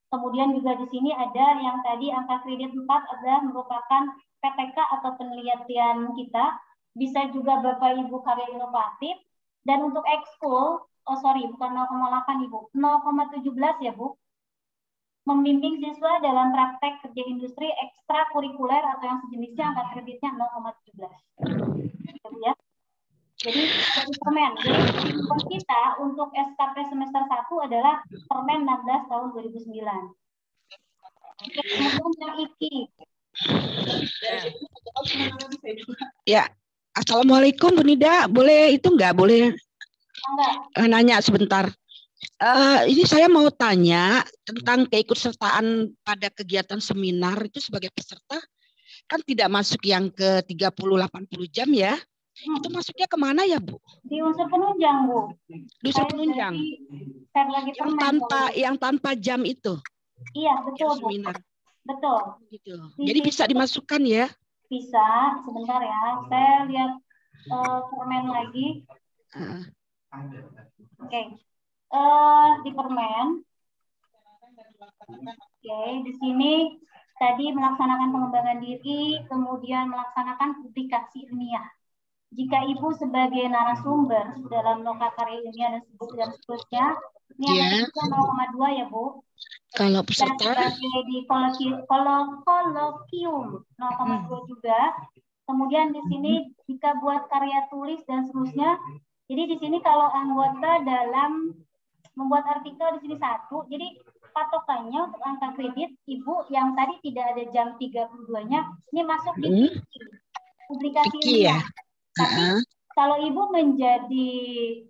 Kemudian juga di sini ada yang tadi angka kredit 4 adalah merupakan PTK atau penelitian kita. Bisa juga Bapak Ibu karya inovatif. Dan untuk ekskul, bukan 0,8 Ibu, 0,17 ya Bu. Membimbing siswa dalam praktek kerja industri ekstrakurikuler atau yang sejenisnya angka kreditnya 0,17. Ya. Jadi dari permen. Jadi kita untuk SKP semester 1 adalah permen 16 tahun 2009. Oke, kemudian yang IKI. Ya, Assalamualaikum Bu Nida. Boleh itu nggak? Boleh nanya sebentar. Ini saya mau tanya tentang keikutsertaan pada kegiatan seminar itu sebagai peserta kan tidak masuk yang ke 30-80 jam ya. Itu masuknya kemana ya Bu? Di unsur penunjang Bu. Di unsur penunjang. Yang tanpa jam itu. Iya, betul, Bu. Seminar. Betul. Gitu. Jadi bisa dimasukkan ya? Bisa, sebentar ya. Saya lihat permen lagi. Oke. Di permen. Oke, di sini tadi melaksanakan pengembangan diri, kemudian melaksanakan publikasi ilmiah. Jika Ibu sebagai narasumber dalam lokakarya ilmiah dan seterusnya, ini yang ketiga 0,2 ya Bu. Kalau Dan peserta sebagai di kolokium 0,2 juga. Kemudian di sini jika buat karya tulis dan seterusnya, jadi di sini kalau anggota dalam membuat artikel di sini 1, jadi patokannya untuk angka kredit Ibu yang tadi tidak ada jam 32-nya, ini masuk di publikasi ilmiah. Tapi kalau Ibu menjadi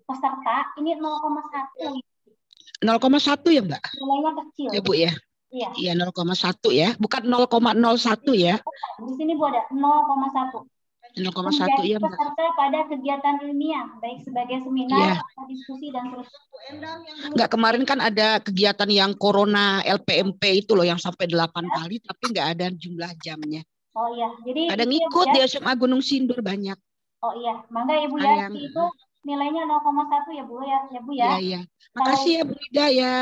peserta, ini 0,1. 0,1 ya Mbak? Nilainya kecil. Ya Bu ya? Iya. Iya 0,1 ya, bukan 0,01 ya? Di sini Bu ada 0,1. 0,1 ya Mbak. Peserta pada kegiatan ilmiah, baik sebagai seminar, diskusi, dan seterusnya. Enggak, kemarin kan ada kegiatan yang Corona LPMP itu loh yang sampai 8 kali, tapi nggak ada jumlah jamnya. Oh iya, jadi ada ngikut di SMA Gunung Sindur banyak. Oh iya, mangga Ibu ya, itu nilainya 0,1 ya Bu ya, Bu ya. Iya, iya. Makasih ya Bu Ida ya.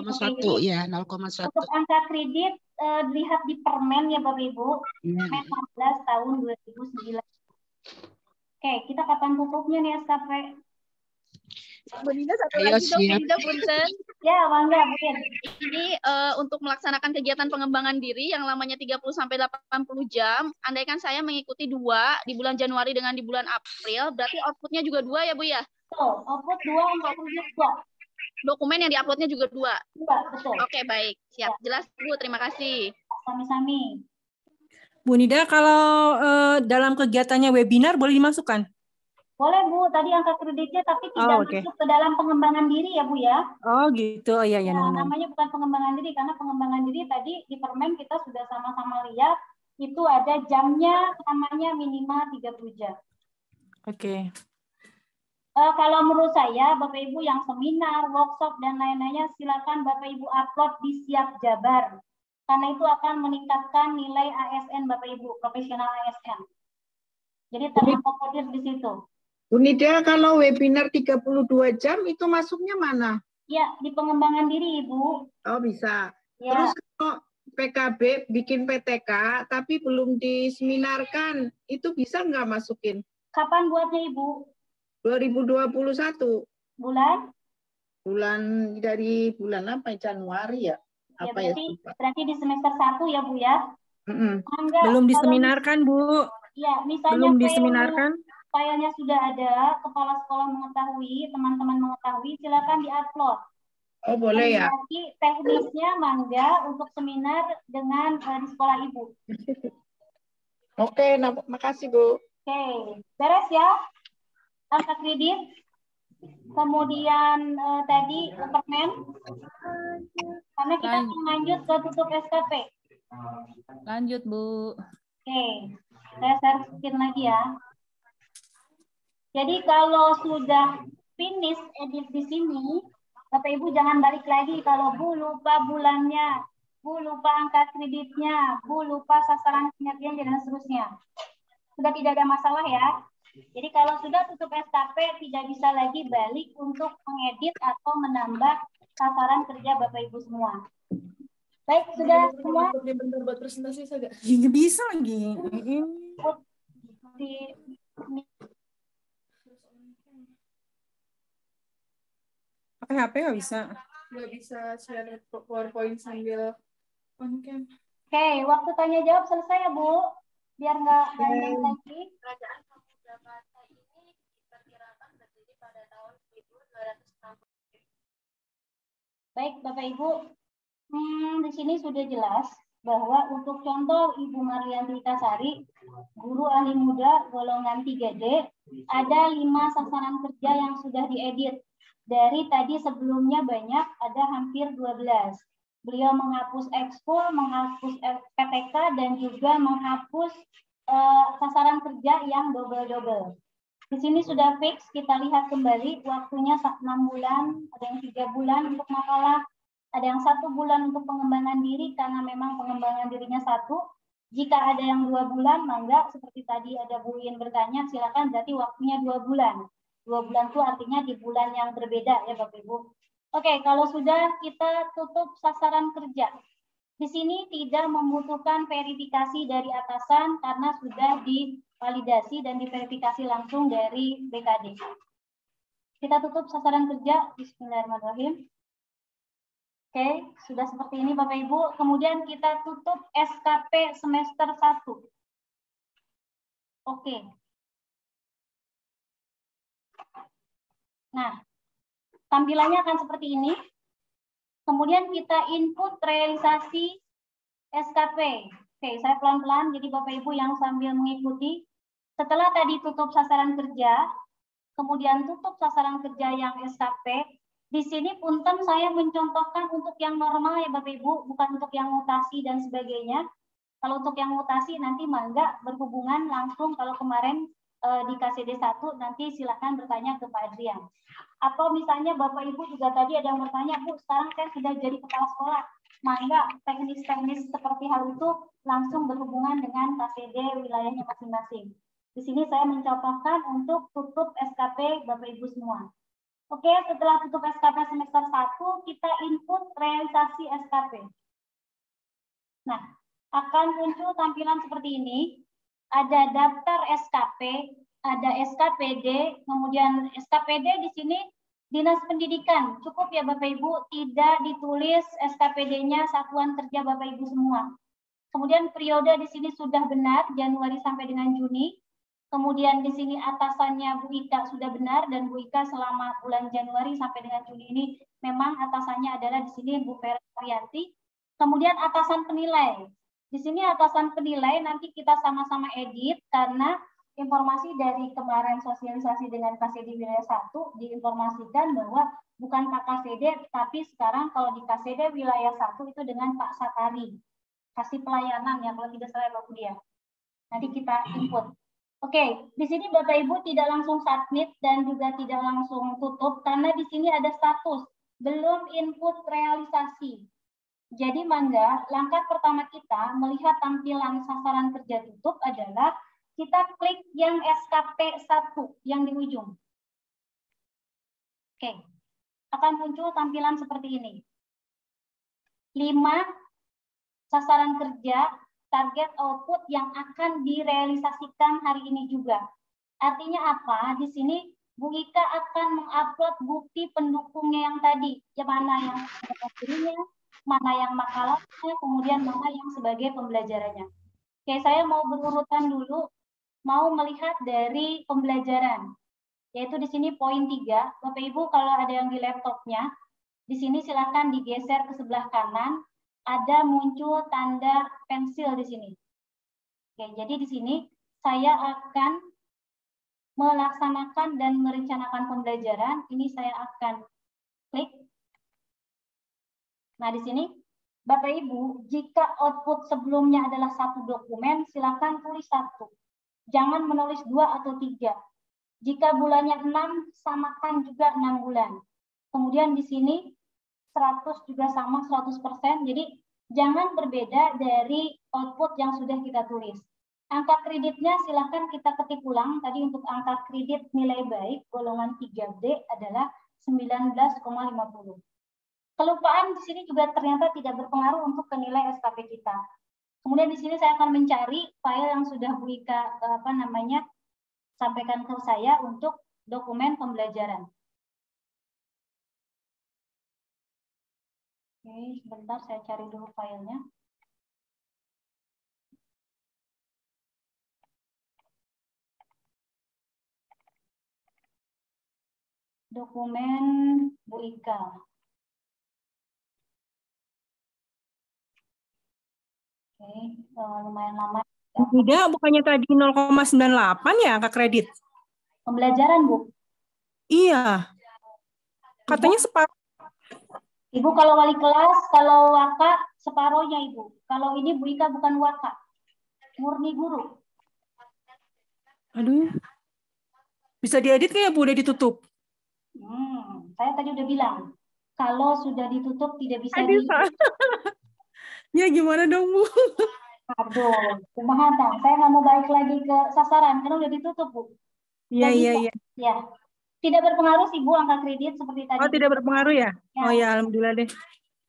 0,1 ya, 0,1. Untuk angka kredit lihat di permen ya Bapak Ibu, permen 14 tahun 2009. Oke, kita kapan tutupnya nih SKP? Bu Nida satu lagi dong, Nida punten. Ya, mangga mungkin. Ini untuk melaksanakan kegiatan pengembangan diri yang lamanya 30 sampai 80 jam, andaikan saya mengikuti 2 di bulan Januari dengan di bulan April, berarti outputnya juga 2 ya Bu ya? Betul, output 2 untuk kerja 2. Dokumen yang diuploadnya juga 2? 2, betul. Oke, baik. Siap. Jelas Bu, terima kasih. Sami-sami. Bu Nida, kalau dalam kegiatannya webinar boleh dimasukkan? Boleh Bu, tadi angka kreditnya tapi tidak masuk ke dalam pengembangan diri ya Bu ya. Oh gitu, oh, iya. Namanya bukan pengembangan diri, karena pengembangan diri tadi di permen kita sudah sama-sama lihat, itu ada jamnya, namanya minimal 30 jam. Oke. Kalau menurut saya, Bapak Ibu yang seminar, workshop, dan lain-lainnya, silakan Bapak Ibu upload di Siap Jabar. Karena itu akan meningkatkan nilai ASN Bapak Ibu, profesional ASN. Jadi terakomodir di situ. Bu Nida, kalau webinar 32 jam itu masuknya mana? Ya, di pengembangan diri, Ibu. Oh, bisa. Ya. Terus kalau PKB bikin PTK, tapi belum diseminarkan, itu bisa nggak masukin? Kapan buatnya, Ibu? 2021. Bulan? Bulan dari bulan apa? Januari ya? Apa ya? Berarti di semester 1 ya, Bu ya? Belum diseminarkan, Bu. Ya, misalnya belum diseminarkan. Filenya sudah ada, kepala sekolah mengetahui, teman-teman mengetahui, silakan diupload. Oh, boleh ya. Nanti teknisnya mangga untuk seminar dengan di sekolah Ibu. Oke, makasih Bu. Oke, beres ya. Angka kredit. Kemudian tadi permen. Karena kita akan lanjut ke tutup SKP. Lanjut Bu. Oke, saya share lagi ya. Jadi kalau sudah finish edit di sini, Bapak Ibu jangan balik lagi kalau Bu lupa bulannya, Bu lupa angka kreditnya, Bu lupa sasaran kinerjanya dan seterusnya. Sudah tidak ada masalah ya. Jadi kalau sudah tutup SKP tidak bisa lagi balik untuk mengedit atau menambah sasaran kerja Bapak Ibu semua. Baik, sudah semua? Bentar buat presentasi saya. Nggak bisa lagi. Pakai HP nggak bisa? Nggak bisa share PowerPoint sambil on cam. Oke, waktu tanya jawab selesai ya Bu, biar nggak panjang lagi. Kerajaan Samudra Bahasa ini diperkirakan berdiri pada tahun 1260. Baik Bapak Ibu, di sini sudah jelas bahwa untuk contoh Ibu Marianti Kasari, guru ahli muda golongan 3D, ada 5 sasaran kerja yang sudah diedit. Dari tadi sebelumnya banyak, ada hampir 12. Beliau menghapus ekskul, menghapus PTK, dan juga menghapus sasaran kerja yang double-double. Di sini sudah fix, kita lihat kembali waktunya 6 bulan, ada yang 3 bulan untuk makalah, Ada yang 1 bulan untuk pengembangan diri karena memang pengembangan dirinya 1. Jika ada yang 2 bulan, mangga seperti tadi ada Bu In bertanya, silakan berarti waktunya 2 bulan. 2 bulan itu artinya di bulan yang berbeda ya Bapak Ibu. Oke, kalau sudah kita tutup sasaran kerja. Di sini tidak membutuhkan verifikasi dari atasan karena sudah divalidasi dan diverifikasi langsung dari BKD. Kita tutup sasaran kerja. Bismillahirrahmanirrahim. Oke, sudah seperti ini Bapak Ibu. Kemudian kita tutup SKP semester 1. Oke. Nah, tampilannya akan seperti ini. Kemudian kita input realisasi SKP. Oke, saya pelan-pelan, jadi Bapak Ibu yang sambil mengikuti. Setelah tadi tutup sasaran kerja, kemudian tutup sasaran kerja yang SKP, di sini punten saya mencontohkan untuk yang normal ya Bapak Ibu, bukan untuk yang mutasi dan sebagainya. Kalau untuk yang mutasi nanti mangga berhubungan langsung, kalau kemarin di KCD 1 nanti silakan bertanya ke Pak Adrian. Atau misalnya Bapak Ibu juga tadi ada yang bertanya, Bu sekarang saya sudah jadi kepala sekolah, mangga teknis-teknis seperti hal itu langsung berhubungan dengan KCD wilayahnya masing-masing. Di sini saya mencontohkan untuk tutup SKP Bapak Ibu semua. Oke, setelah tutup SKP semester 1, kita input realisasi SKP. Nah, akan muncul tampilan seperti ini. Ada daftar SKP, ada SKPD, kemudian SKPD di sini Dinas Pendidikan. Cukup ya Bapak Ibu, tidak ditulis SKPD-nya Satuan Kerja Bapak Ibu semua. Kemudian periode di sini sudah benar, Januari sampai dengan Juni. Kemudian di sini atasannya Bu Ika sudah benar, dan Bu Ika selama bulan Januari sampai dengan Juni ini memang atasannya adalah di sini Bu Vera Arianti. Kemudian atasan penilai. Di sini atasan penilai nanti kita sama-sama edit karena informasi dari kemarin sosialisasi dengan KCD wilayah 1 diinformasikan bahwa bukan Pak KCD, tapi sekarang kalau di KCD wilayah 1 itu dengan Pak Sakari. Kasih pelayanan ya kalau tidak salah Pak Budia. Nanti kita input. Oke, di sini Bapak Ibu tidak langsung submit dan juga tidak langsung tutup karena di sini ada status belum input realisasi. Jadi mangga, langkah pertama kita melihat tampilan sasaran kerja tutup adalah kita klik yang SKP 1 yang di ujung. Oke, akan muncul tampilan seperti ini. 5 sasaran kerja target output yang akan direalisasikan hari ini juga. Artinya apa? Di sini Bu Ika akan mengupload bukti pendukungnya yang tadi, mana yang dirinya, mana yang makalahnya, kemudian mana yang sebagai pembelajarannya. Oke, saya mau berurutan dulu, mau melihat dari pembelajaran, yaitu di sini poin 3. Bapak Ibu kalau ada yang di laptopnya, di sini silakan digeser ke sebelah kanan. Ada muncul tanda pensil di sini. Oke, jadi di sini saya akan melaksanakan dan merencanakan pembelajaran. Ini saya akan klik. Nah, di sini Bapak Ibu, jika output sebelumnya adalah 1 dokumen, silakan tulis 1. Jangan menulis 2 atau 3. Jika bulannya 6, samakan juga 6 bulan. Kemudian di sini 100 juga sama 100%. Jadi jangan berbeda dari output yang sudah kita tulis. Angka kreditnya silakan kita ketik ulang. Tadi untuk angka kredit nilai baik golongan 3D adalah 19,50. Kelupaan di sini juga ternyata tidak berpengaruh untuk ke nilai SKP kita. Kemudian di sini saya akan mencari file yang sudah Bu Ika sampaikan ke saya untuk dokumen pembelajaran. Oke, sebentar saya cari dulu filenya. Dokumen Bu Ika. Oke, lumayan lama. Tidak, bukannya tadi 0,98 ya angka kredit? Pembelajaran, Bu? Iya. Katanya separuh. Ibu kalau wali kelas, kalau waka separohnya Ibu. Kalau ini Bu Ika bukan waka, murni guru. Aduh, bisa diedit nggak ya Bu? Udah ditutup? Saya tadi udah bilang. Kalau sudah ditutup tidak bisa Aduh, ya gimana dong, Bu? Aduh, kumaha tah? Saya nggak mau balik lagi ke sasaran karena udah ditutup, Bu. Iya, Nggak iya, bisa. iya. Ya. Tidak berpengaruh sih, Bu, angka kredit seperti tadi. Oh, tidak berpengaruh ya? Ya. Oh ya, alhamdulillah deh.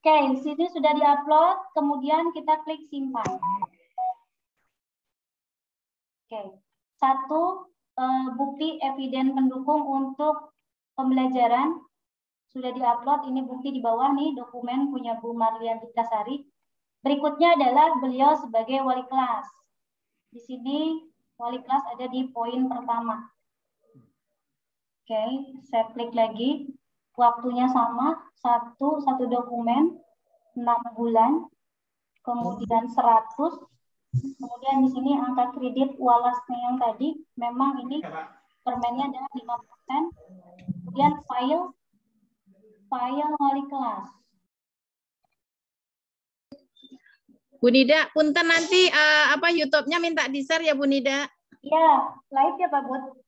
Oke, di sini sudah diupload, kemudian kita klik simpan. Oke, satu bukti eviden pendukung untuk pembelajaran sudah diupload. Ini bukti di bawah nih, dokumen punya Bu Marlianti Kasari. Berikutnya adalah beliau sebagai wali kelas. Di sini wali kelas ada di poin pertama. Oke, saya klik lagi. Waktunya sama, satu dokumen, 6 bulan, kemudian 100. Kemudian di sini angka kredit walasnya yang tadi, memang ini permennya adalah 5%. Kemudian file wali kelas. Bu Nida, punten nanti YouTube-nya minta di-share ya Bu Nida. Iya, live ya Pak Bud.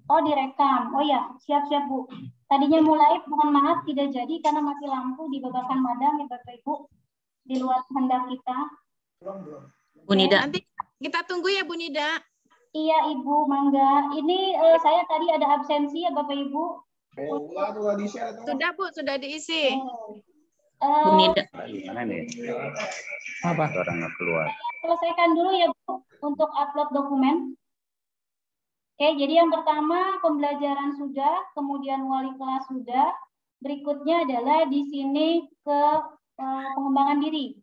Oh, direkam. Oh ya, siap-siap Bu. Tadinya mau live, mohon maaf tidak jadi karena mati lampu di Babakan Madang ya Bapak Ibu. Di luar kehendak kita. Bu Nida. Nanti kita tunggu ya Bu Nida. Iya Ibu, mangga. Ini saya tadi ada absensi ya Bapak Ibu. Sudah Bu, sudah diisi. Bu Nida. Apa? Orang nggak keluar. Selesaikan dulu ya Bu untuk upload dokumen. Oke, jadi yang pertama pembelajaran sudah, kemudian wali kelas sudah. Berikutnya adalah di sini ke pengembangan diri.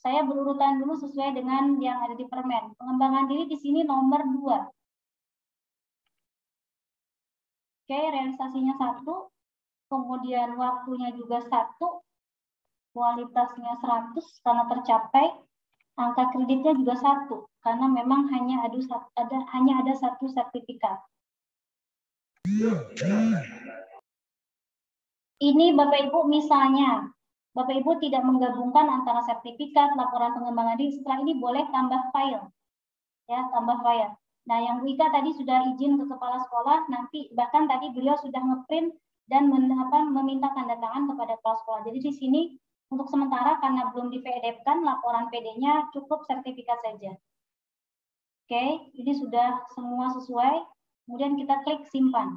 Saya berurutan dulu sesuai dengan yang ada di permen. Pengembangan diri di sini nomor 2. Oke, realisasinya 1, kemudian waktunya juga 1, kualitasnya 100 karena tercapai, angka kreditnya juga 1 karena memang hanya ada satu sertifikat. Ini Bapak Ibu misalnya, Bapak Ibu tidak menggabungkan antara sertifikat, laporan pengembangan diri, setelah ini boleh tambah file. Ya, tambah file. Nah, yang Bu Ika tadi sudah izin ke kepala sekolah, nanti bahkan tadi beliau sudah ngeprint dan meminta tanda tangan kepada kepala sekolah. Jadi di sini untuk sementara karena belum di-PDF-kan laporan PD-nya cukup sertifikat saja. Oke, ini sudah semua sesuai. Kemudian kita klik simpan.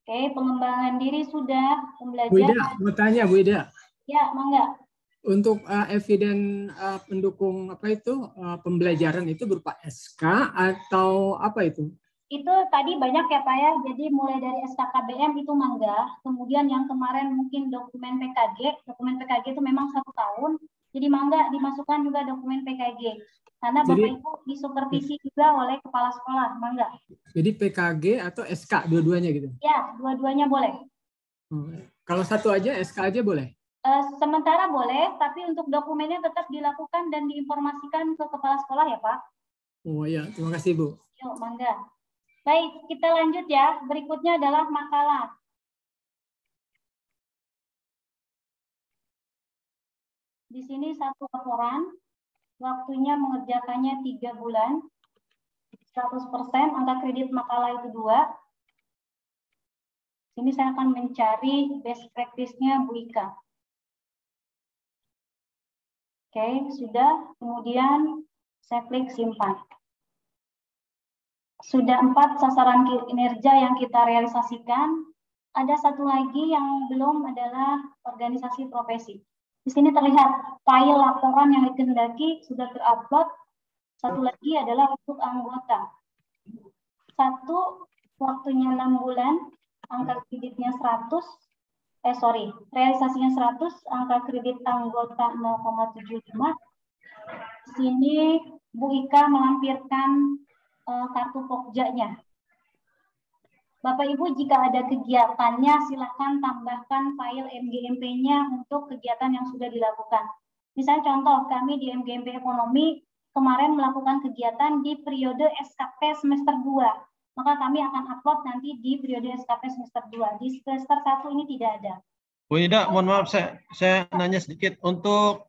Oke, pengembangan diri sudah, Bu Ida, pembelajaran. mau tanya Bu Ida. Ya, mangga. Untuk eviden pendukung pembelajaran itu berupa SK atau apa itu? Itu tadi banyak ya Pak ya, jadi mulai dari SKKBM itu mangga, kemudian yang kemarin mungkin dokumen PKG itu memang 1 tahun, jadi mangga dimasukkan juga dokumen PKG, karena Bapak Ibu disupervisi juga oleh kepala sekolah, mangga. Jadi PKG atau SK dua-duanya gitu? Ya, dua-duanya boleh. Kalau satu aja, SK aja boleh? Sementara boleh, tapi untuk dokumennya tetap dilakukan dan diinformasikan ke kepala sekolah ya Pak. Oh ya, terima kasih Bu. Yuk, mangga. Baik, kita lanjut ya. Berikutnya adalah makalah. Di sini 1 laporan, waktunya mengerjakannya 3 bulan, 100%, angka kredit makalah itu 2. Sini saya akan mencari best practice-nya Bu Ika. Oke, sudah. Kemudian saya klik simpan. Sudah 4 sasaran kinerja yang kita realisasikan. Ada satu lagi yang belum adalah organisasi profesi. Di sini terlihat file laporan yang dikehendaki sudah terupload. Satu lagi adalah untuk anggota. 1, waktunya 6 bulan, angka kreditnya 100. Realisasinya 100, angka kredit anggota 0,75. Di sini Bu Ika melampirkan kartu pokjanya. Bapak Ibu jika ada kegiatannya silakan tambahkan file MGMP-nya untuk kegiatan yang sudah dilakukan. Misalnya contoh kami di MGMP Ekonomi kemarin melakukan kegiatan di periode SKP semester 2. Maka kami akan upload nanti di periode SKP semester 2. Di semester 1 ini tidak ada. Bu Ida, mohon maaf saya nanya sedikit. Untuk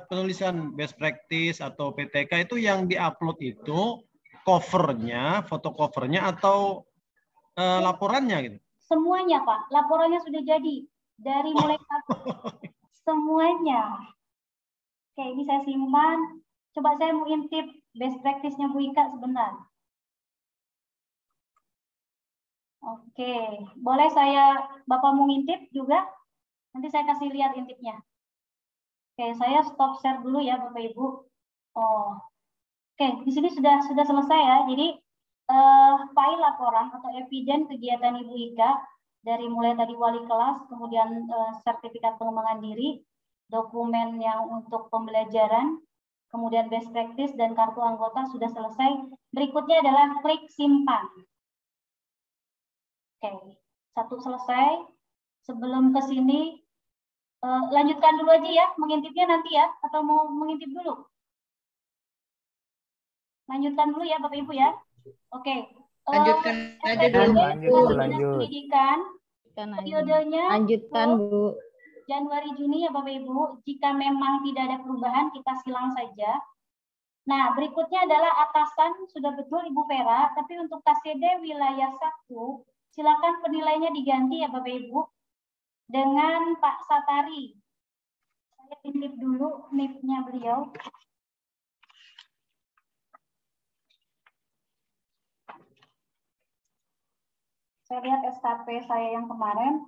penulisan best practice atau PTK itu yang diupload itu covernya, foto covernya atau laporannya gitu? Semuanya Pak, laporannya sudah jadi dari mulai semuanya. Oke, ini saya simpan. Coba saya mau intip best practice-nya Bu Ika sebentar. Oke, boleh Bapak mau ngintip juga? Nanti saya kasih lihat intipnya. Oke, saya stop share dulu ya Bapak Ibu. Oh, oke, di sini sudah selesai ya. Jadi file laporan atau eviden kegiatan Ibu Ika dari mulai tadi wali kelas, kemudian sertifikat pengembangan diri, dokumen yang untuk pembelajaran, kemudian best practice dan kartu anggota sudah selesai. Berikutnya adalah klik simpan. Oke, satu selesai. Sebelum ke sini, lanjutkan dulu aja ya, mengintipnya nanti ya, atau mau mengintip dulu? Lanjutkan dulu ya Bapak Ibu ya. Oke. Lanjutkan aja dulu. Lanjut. Pendidikan, periodenya lanjutkan Bu. Januari Juni ya Bapak Ibu. Jika memang tidak ada perubahan, kita silang saja. Nah, berikutnya adalah atasan, sudah betul Ibu Vera, tapi untuk KCD wilayah 1, silakan penilainya diganti ya Bapak Ibu. Dengan Pak Satari. Saya titip dulu NIP-nya beliau. Saya lihat SKP saya yang kemarin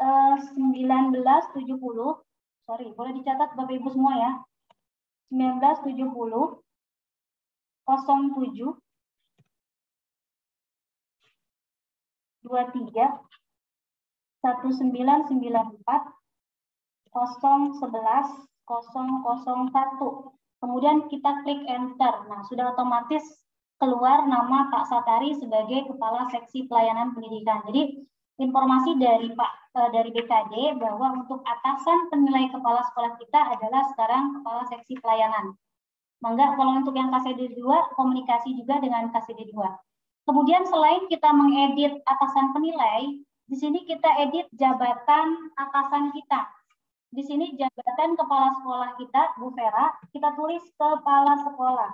1970. Sorry, boleh dicatat Bapak Ibu semua ya. 1970 07 23 1994 011 001. Kemudian kita klik enter. Nah, sudah otomatis keluar nama Pak Satari sebagai Kepala Seksi Pelayanan Pendidikan. Jadi informasi dari dari BKD bahwa untuk atasan penilai kepala sekolah kita adalah sekarang Kepala Seksi Pelayanan. Mangga kalau untuk yang KCD 2 komunikasi juga dengan KCD 2. Kemudian selain kita mengedit atasan penilai, di sini kita edit jabatan atasan kita. Di sini jabatan kepala sekolah kita, Bu Vera, kita tulis kepala sekolah.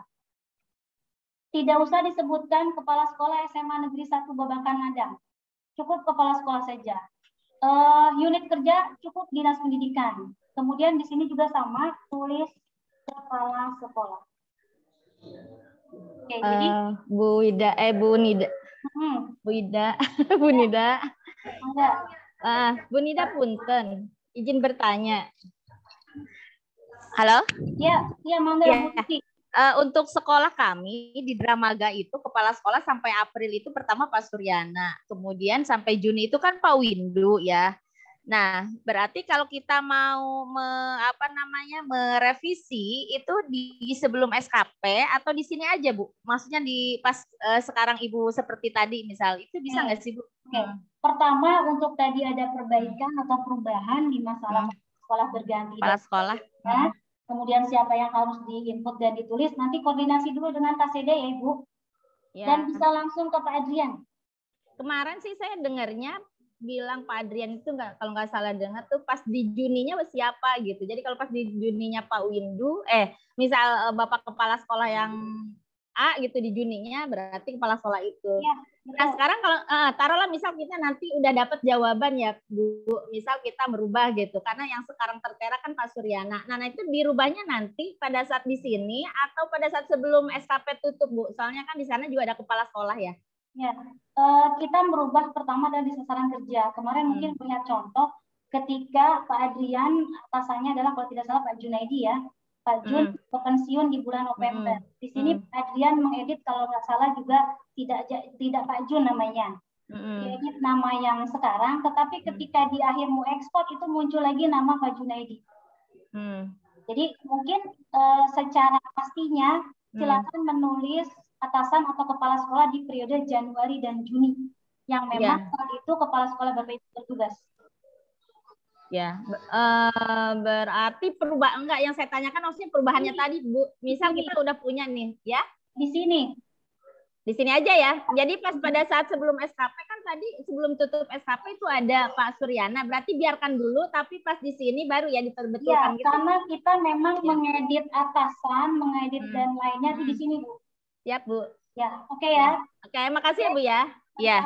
Tidak usah disebutkan kepala sekolah SMA Negeri 1 Babakan Nadang. Cukup kepala sekolah saja. Unit kerja cukup dinas pendidikan. Kemudian di sini juga sama, tulis kepala sekolah. Oke, jadi Bu Ida, Bu Nida. Bu Ida, Bu Nida. Bu Nida punten, izin bertanya. Halo? Iya, mangga Bu Siti. Untuk sekolah kami di Dramaga itu kepala sekolah sampai April itu pertama Pak Suryana, kemudian sampai Juni itu kan Pak Windu ya. Nah, berarti kalau kita mau merevisi itu di sebelum SKP atau di sini aja Bu? Maksudnya di pas sekarang Ibu seperti tadi misal itu bisa nggak sih Bu? Oke. Pertama untuk tadi ada perbaikan atau perubahan di masalah sekolah berganti. Kepala sekolah. Ya. Kemudian siapa yang harus diinput dan ditulis, nanti koordinasi dulu dengan KCD ya Ibu. Ya. Dan bisa langsung ke Pak Adrian. Kemarin sih saya dengarnya bilang Pak Adrian itu kalau nggak salah dengar tuh pas di Juninya siapa gitu. Jadi kalau pas di Juninya Pak Windu, misal Bapak kepala sekolah yang A gitu di Juninya berarti kepala sekolah itu. Ya, nah sekarang kalau taruhlah misal kita nanti udah dapat jawaban ya Bu, misal kita merubah gitu karena yang sekarang tertera kan Pak Suryana. Nah itu dirubahnya nanti pada saat di sini atau pada saat sebelum SKP tutup Bu. Soalnya kan di sana juga ada kepala sekolah ya. Ya, kita merubah pertama dari sasaran kerja. Kemarin mungkin punya contoh ketika Pak Adrian atasannya adalah kalau tidak salah Pak Junaidi ya. Pak Jun pensiun di bulan November. Di sini Pak Adrian mengedit kalau nggak salah juga tidak Pak Jun namanya. Diedit nama yang sekarang, tetapi ketika di akhir mau ekspor itu muncul lagi nama Pak Junaidi. Jadi mungkin secara pastinya silakan menulis atasan atau kepala sekolah di periode Januari dan Juni yang memang saat itu kepala sekolah Bapak Ibu bertugas. Ya, berarti perubahan enggak yang saya tanyakan maksudnya perubahannya tadi Bu. Misal kita udah punya nih, ya? Di sini. Di sini aja ya. Jadi pas pada saat sebelum SKP kan tadi sebelum tutup SKP itu ada Pak Suryana. Berarti biarkan dulu tapi pas di sini baru ya diperbetulkan gitu. Karena kita memang mengedit atasan, mengedit dan lainnya itu di sini, Bu. Siap, Bu. Ya, oke ya. Oke, makasih ya Bu ya. Ya.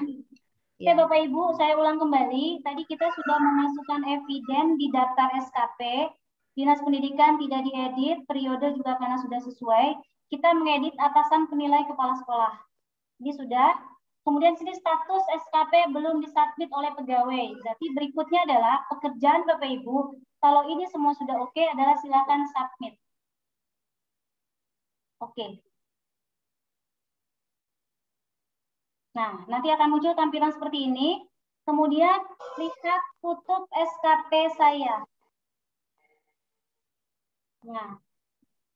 Oke, Bapak Ibu, saya ulang kembali. Tadi kita sudah memasukkan eviden di daftar SKP. Dinas Pendidikan tidak diedit, periode juga karena sudah sesuai. Kita mengedit atasan penilai kepala sekolah. Ini sudah. Kemudian sini status SKP belum disubmit oleh pegawai. Berarti berikutnya adalah pekerjaan Bapak Ibu. Kalau ini semua sudah oke, adalah silakan submit. Oke. Nah, nanti akan muncul tampilan seperti ini. Kemudian lihat tutup SKP saya. Nah,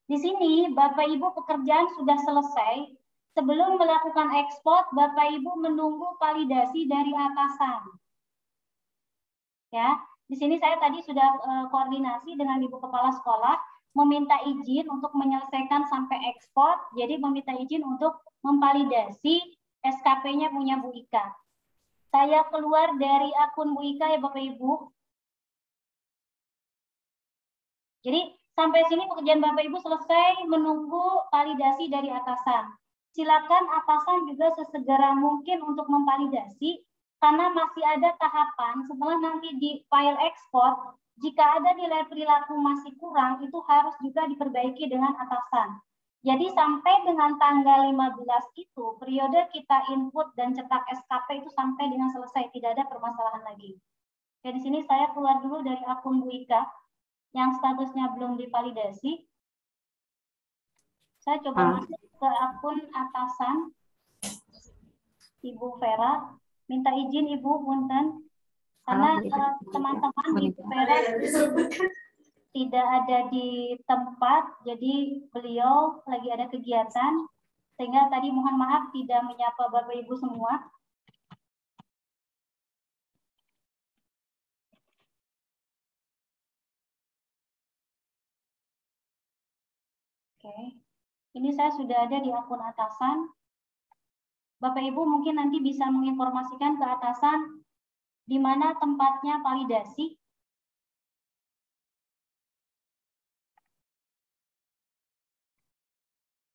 di sini Bapak Ibu pekerjaan sudah selesai. Sebelum melakukan ekspor, Bapak Ibu menunggu validasi dari atasan. Ya, di sini saya tadi sudah koordinasi dengan Ibu Kepala Sekolah, meminta izin untuk menyelesaikan sampai ekspor. Jadi meminta izin untuk memvalidasi SKP-nya punya Bu Ika. Saya keluar dari akun Bu Ika ya Bapak Ibu. Jadi sampai sini pekerjaan Bapak Ibu selesai, menunggu validasi dari atasan. Silakan atasan juga sesegera mungkin untuk memvalidasi, karena masih ada tahapan setelah nanti di file ekspor, jika ada nilai perilaku masih kurang, itu harus juga diperbaiki dengan atasan. Jadi sampai dengan tanggal 15 itu, periode kita input dan cetak SKP itu sampai dengan selesai, tidak ada permasalahan lagi. Oke, di sini saya keluar dulu dari akun Bu Ika, yang statusnya belum divalidasi. Saya coba masuk ke akun atasan, Ibu Vera. Minta izin Ibu, punten. Karena teman-teman Ibu Vera tidak ada di tempat, jadi beliau lagi ada kegiatan, sehingga tadi mohon maaf tidak menyapa Bapak Ibu semua. Oke, ini saya sudah ada di akun atasan. Bapak Ibu mungkin nanti bisa menginformasikan ke atasan di mana tempatnya validasi.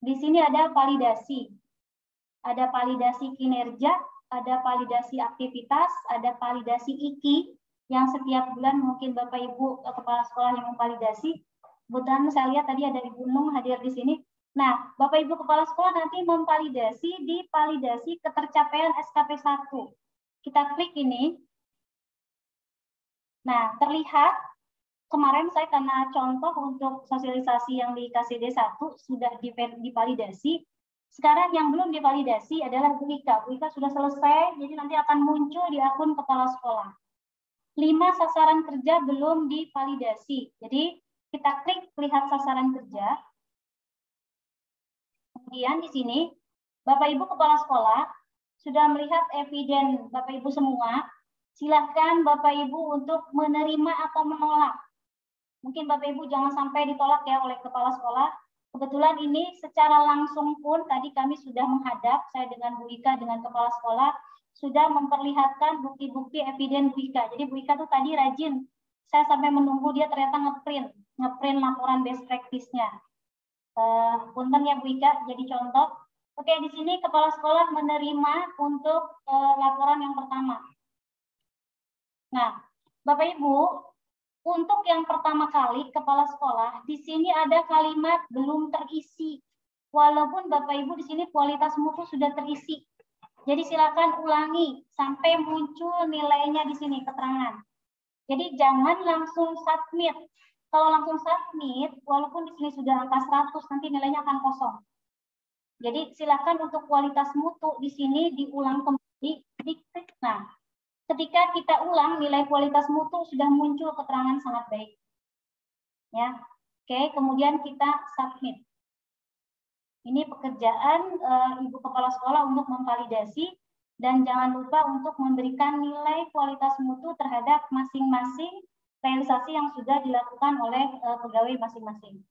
Di sini ada validasi. Ada validasi kinerja, ada validasi aktivitas, ada validasi IKI yang setiap bulan mungkin Bapak Ibu kepala sekolah yang memvalidasi. Kebetulan saya lihat tadi ada Ibu Nung hadir di sini. Nah, Bapak Ibu kepala sekolah nanti memvalidasi di validasi ketercapaian SKP 1. Kita klik ini. Nah, terlihat kemarin saya karena contoh untuk sosialisasi yang di KCD 1 sudah divalidasi. Sekarang yang belum divalidasi adalah Bu Ika. Bu Ika sudah selesai, jadi nanti akan muncul di akun kepala sekolah. 5 sasaran kerja belum divalidasi. Jadi kita klik lihat sasaran kerja. Kemudian di sini Bapak Ibu kepala sekolah sudah melihat eviden Bapak Ibu semua. Silahkan Bapak Ibu untuk menerima atau menolak. Mungkin Bapak Ibu jangan sampai ditolak ya oleh kepala sekolah. Kebetulan ini secara langsung pun tadi kami sudah menghadap, saya dengan Bu Ika, dengan kepala sekolah, sudah memperlihatkan bukti-bukti eviden Bu Ika. Jadi Bu Ika tuh tadi rajin. Saya sampai menunggu dia ternyata ngeprint laporan best practice-nya. Punten ya Bu Ika, jadi contoh. Oke, di sini kepala sekolah menerima untuk laporan yang pertama. Nah, Bapak Ibu, untuk yang pertama kali kepala sekolah, di sini ada kalimat belum terisi. Walaupun Bapak Ibu di sini kualitas mutu sudah terisi. Jadi silakan ulangi sampai muncul nilainya di sini keterangan. Jadi jangan langsung submit. Kalau langsung submit, walaupun di sini sudah angka 100, nanti nilainya akan kosong. Jadi silakan untuk kualitas mutu di sini diulang kembali, diklik. Nah, ketika kita ulang nilai kualitas mutu sudah muncul keterangan sangat baik. Ya. Oke, kemudian kita submit. Ini pekerjaan Ibu Kepala Sekolah untuk memvalidasi dan jangan lupa untuk memberikan nilai kualitas mutu terhadap masing-masing realisasi yang sudah dilakukan oleh pegawai masing-masing.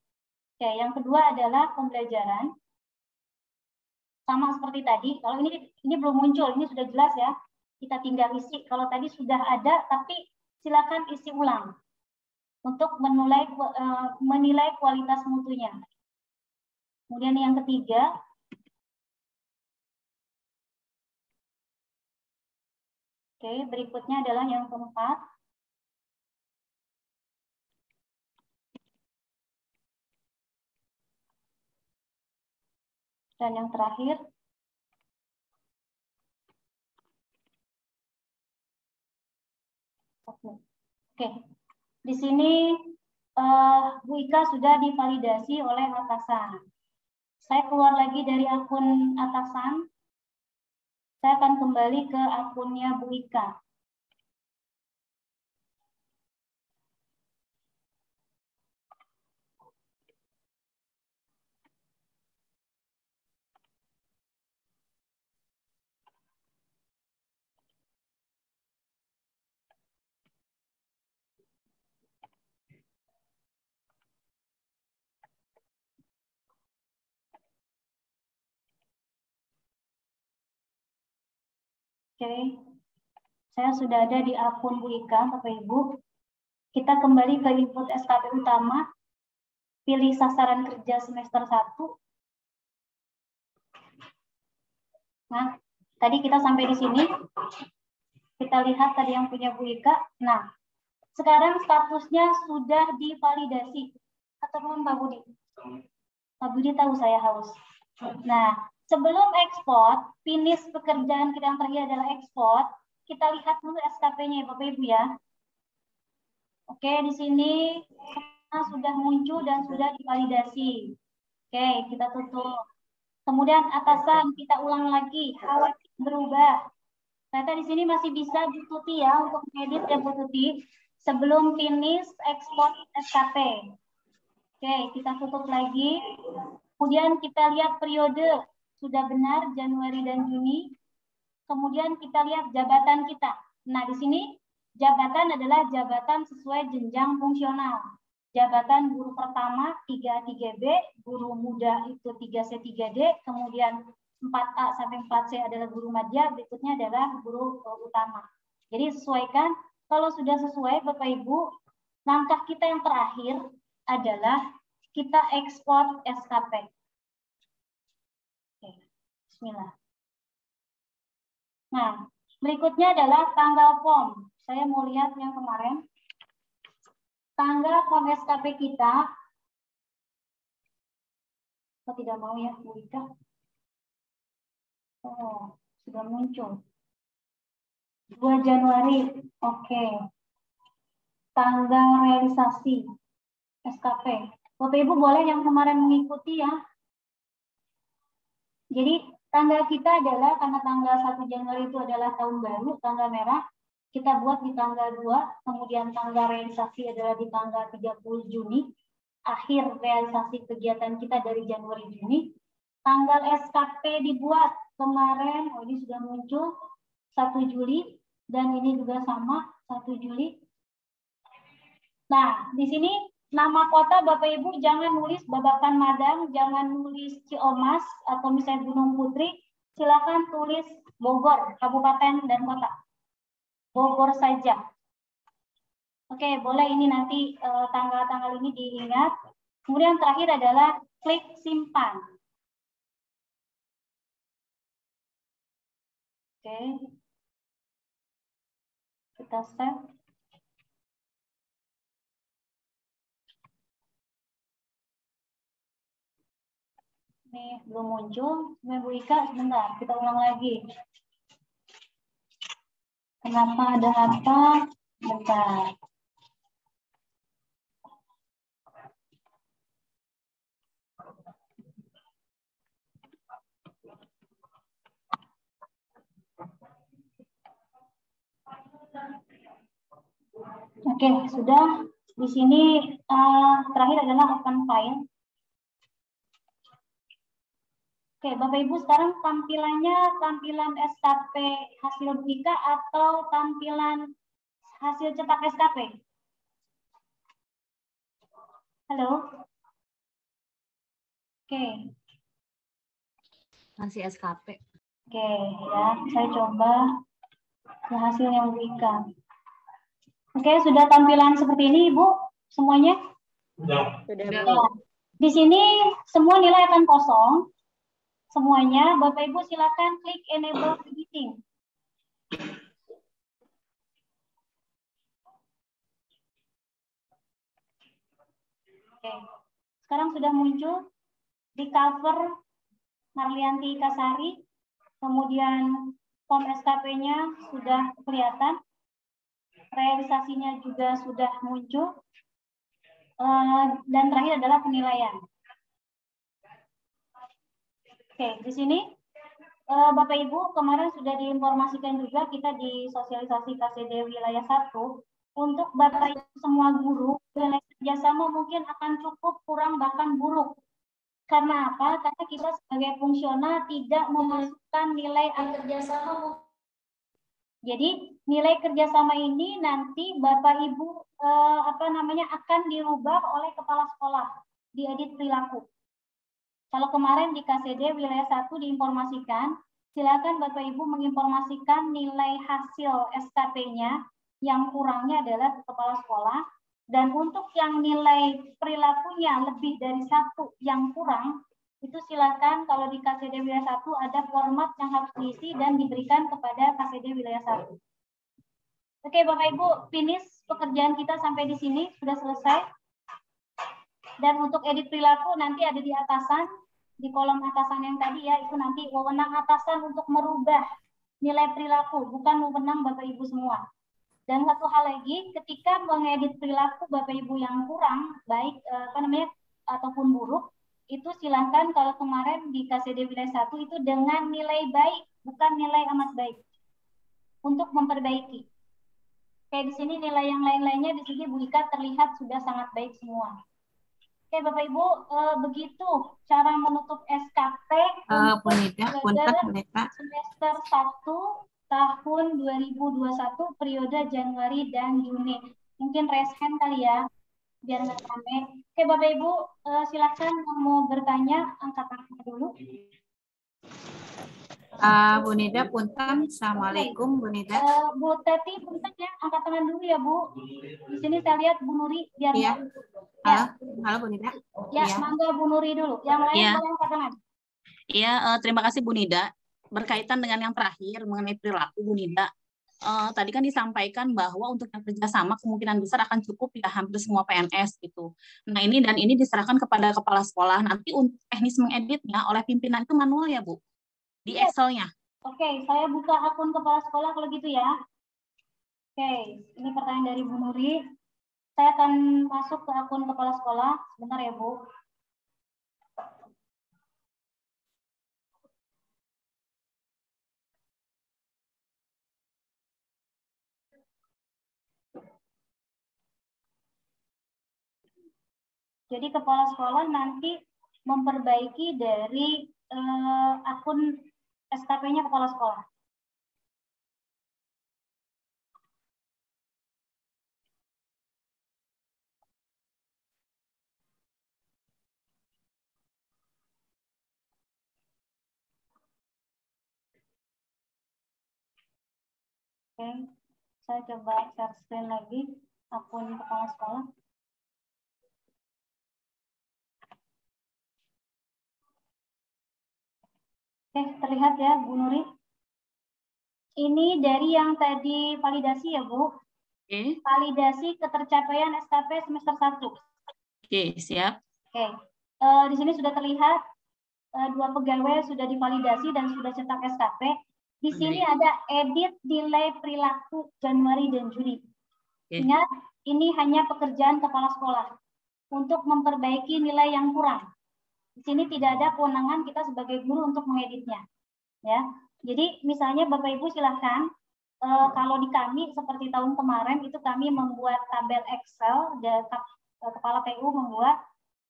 Oke, yang kedua adalah pembelajaran. Sama seperti tadi, kalau ini belum muncul, ini sudah jelas ya. Kita tinggal isi. Kalau tadi sudah ada, tapi silakan isi ulang untuk menilai kualitas mutunya. Kemudian yang ketiga, Oke, berikutnya adalah yang keempat. Dan yang terakhir. Oke, di sini Bu Ika sudah divalidasi oleh atasan. Saya keluar lagi dari akun atasan. Saya akan kembali ke akunnya Bu Ika. Oke, saya sudah ada di akun Bu Ika, Bapak Ibu. Kita kembali ke input SKP utama, pilih sasaran kerja semester 1. Nah, tadi kita sampai di sini. Kita lihat tadi yang punya Bu Ika. Nah, sekarang statusnya sudah divalidasi. Atau Pak Budi? Pak Budi tahu saya haus. Nah, sebelum ekspor, finish pekerjaan kita yang terakhir adalah ekspor. Kita lihat dulu SKP-nya, Bapak Ibu ya. Oke, di sini sudah muncul dan sudah divalidasi. Oke, kita tutup. Kemudian atasan, kita ulang lagi. Khawatir berubah. Ternyata di sini masih bisa Bu Tuti ya untuk edit ya Bu Tuti. Sebelum finish ekspor SKP. Oke, kita tutup lagi. Kemudian kita lihat periode. Sudah benar Januari dan Juni. Kemudian kita lihat jabatan kita. Nah, di sini jabatan adalah jabatan sesuai jenjang fungsional. Jabatan guru pertama 3A-3B, guru muda itu 3C-3D, kemudian 4A sampai 4C adalah guru madya, berikutnya adalah guru utama. Jadi sesuaikan, kalau sudah sesuai Bapak Ibu, langkah kita yang terakhir adalah kita ekspor SKP. Oke, bismillah. Nah, berikutnya adalah tanggal form. Saya mau lihat yang kemarin. Tanggal form SKP kita. Kok tidak mau ya, Bu Ika? Oh, sudah muncul. 2 Januari. Oke. Tanggal realisasi SKP. Bapak Ibu boleh yang kemarin mengikuti ya. Jadi tanggal kita adalah, karena tanggal 1 Januari itu adalah tahun baru, tanggal merah, kita buat di tanggal 2, kemudian tanggal realisasi adalah di tanggal 30 Juni, akhir realisasi kegiatan kita dari Januari Juni, tanggal SKP dibuat kemarin, oh ini sudah muncul, 1 Juli, dan ini juga sama, 1 Juli. Nah, di sini nama kota Bapak Ibu jangan nulis Babakan Madang, jangan nulis Ciomas atau misalnya Gunung Putri, silakan tulis Bogor, kabupaten dan kota. Bogor saja. Oke, boleh ini nanti tanggal-tanggal ini diingat. Kemudian terakhir adalah klik simpan. Oke. Kita save. Nih, belum muncul. Bu Ika, sebentar. Kita ulang lagi. Kenapa ada apa? Bentar. Oke, sudah. Di sini terakhir adalah open file. Oke, Bapak Ibu, sekarang tampilannya tampilan SKP hasil BIKA atau tampilan hasil cetak SKP? Halo? Oke. Masih SKP. Oke, ya, saya coba ke hasil yang BIKA. Oke, sudah tampilan seperti ini, Ibu, semuanya? Sudah. Di sini semua nilai akan kosong. Semuanya, Bapak Ibu silakan klik enable editing. Oke. Sekarang sudah muncul di cover Marlianti Kasari, kemudian form SKP-nya sudah kelihatan, realisasinya juga sudah muncul, dan terakhir adalah penilaian. Oke, di sini Bapak Ibu kemarin sudah diinformasikan juga kita di sosialisasi KCD wilayah 1 untuk Bapak Ibu semua guru nilai kerjasama mungkin akan cukup kurang bahkan buruk. Karena apa? Karena kita sebagai fungsional tidak memasukkan nilai kerjasama. Jadi nilai kerjasama ini nanti Bapak Ibu akan dirubah oleh kepala sekolah di edit perilaku. Kalau kemarin di KCD wilayah 1 diinformasikan, silakan Bapak Ibu menginformasikan nilai hasil SKP-nya yang kurangnya adalah ke kepala sekolah. Dan untuk yang nilai perilakunya lebih dari 1 yang kurang, itu silakan kalau di KCD wilayah 1 ada format yang harus diisi dan diberikan kepada KCD wilayah 1. Oke Bapak Ibu, finish pekerjaan kita sampai di sini, sudah selesai. Dan untuk edit perilaku nanti ada di atasan, di kolom atasan yang tadi ya, itu nanti wewenang atasan untuk merubah nilai perilaku, bukan wewenang Bapak Ibu semua. Dan satu hal lagi, ketika mengedit perilaku Bapak Ibu yang kurang, baik ataupun buruk, itu silakan kalau kemarin di KCD wilayah 1 itu dengan nilai baik, bukan nilai amat baik, untuk memperbaiki. Kayak di sini nilai yang lain-lainnya di sini Bu Ika terlihat sudah sangat baik semua. Oke Bapak Ibu, begitu cara menutup SKP semester 1 tahun 2021 periode Januari dan Juni. Mungkin raise hand kali ya, biar nggak rame. Oke Bapak Ibu, silakan yang mau bertanya angkat tangan dulu. Bu Nida, punten. Assalamualaikum Bu Nida. Bu Teti, punten ya, angkat tangan dulu ya Bu. Di sini saya lihat Bu Nuri. Biar iya. Halo Bu Nida. Ya, mangga Bu Nuri dulu. Yang lain boleh angkat tangan. Iya, terima kasih Bu Nida. Berkaitan dengan yang terakhir mengenai perilaku Bu Nida, tadi kan disampaikan bahwa untuk yang kerjasama kemungkinan besar akan cukup ya hampir semua PNS gitu. Nah ini diserahkan kepada kepala sekolah. Nanti untuk teknis mengeditnya oleh pimpinan itu manual ya Bu, di Excel-nya. Oke, saya buka akun kepala sekolah kalau gitu ya. Oke, ini pertanyaan dari Bu Nuri. Saya akan masuk ke akun kepala sekolah. Sebentar ya Bu. Jadi kepala sekolah nanti memperbaiki dari akun SKP-nya kepala sekolah. Oke, saya coba share screen lagi akun kepala sekolah. Oke, terlihat ya Bu Nuri. Ini dari yang tadi validasi ya Bu. Oke. Validasi ketercapaian SKP semester 1. Oke, siap. Oke. Di sini sudah terlihat 2 pegawai sudah divalidasi dan sudah cetak SKP. Di sini ada edit nilai perilaku Januari dan Juni. Ingat, ini hanya pekerjaan kepala sekolah untuk memperbaiki nilai yang kurang. Di sini tidak ada kewenangan kita sebagai guru untuk mengeditnya. Ya, jadi misalnya Bapak Ibu silahkan, kalau di kami seperti tahun kemarin itu kami membuat tabel Excel, kepala TU membuat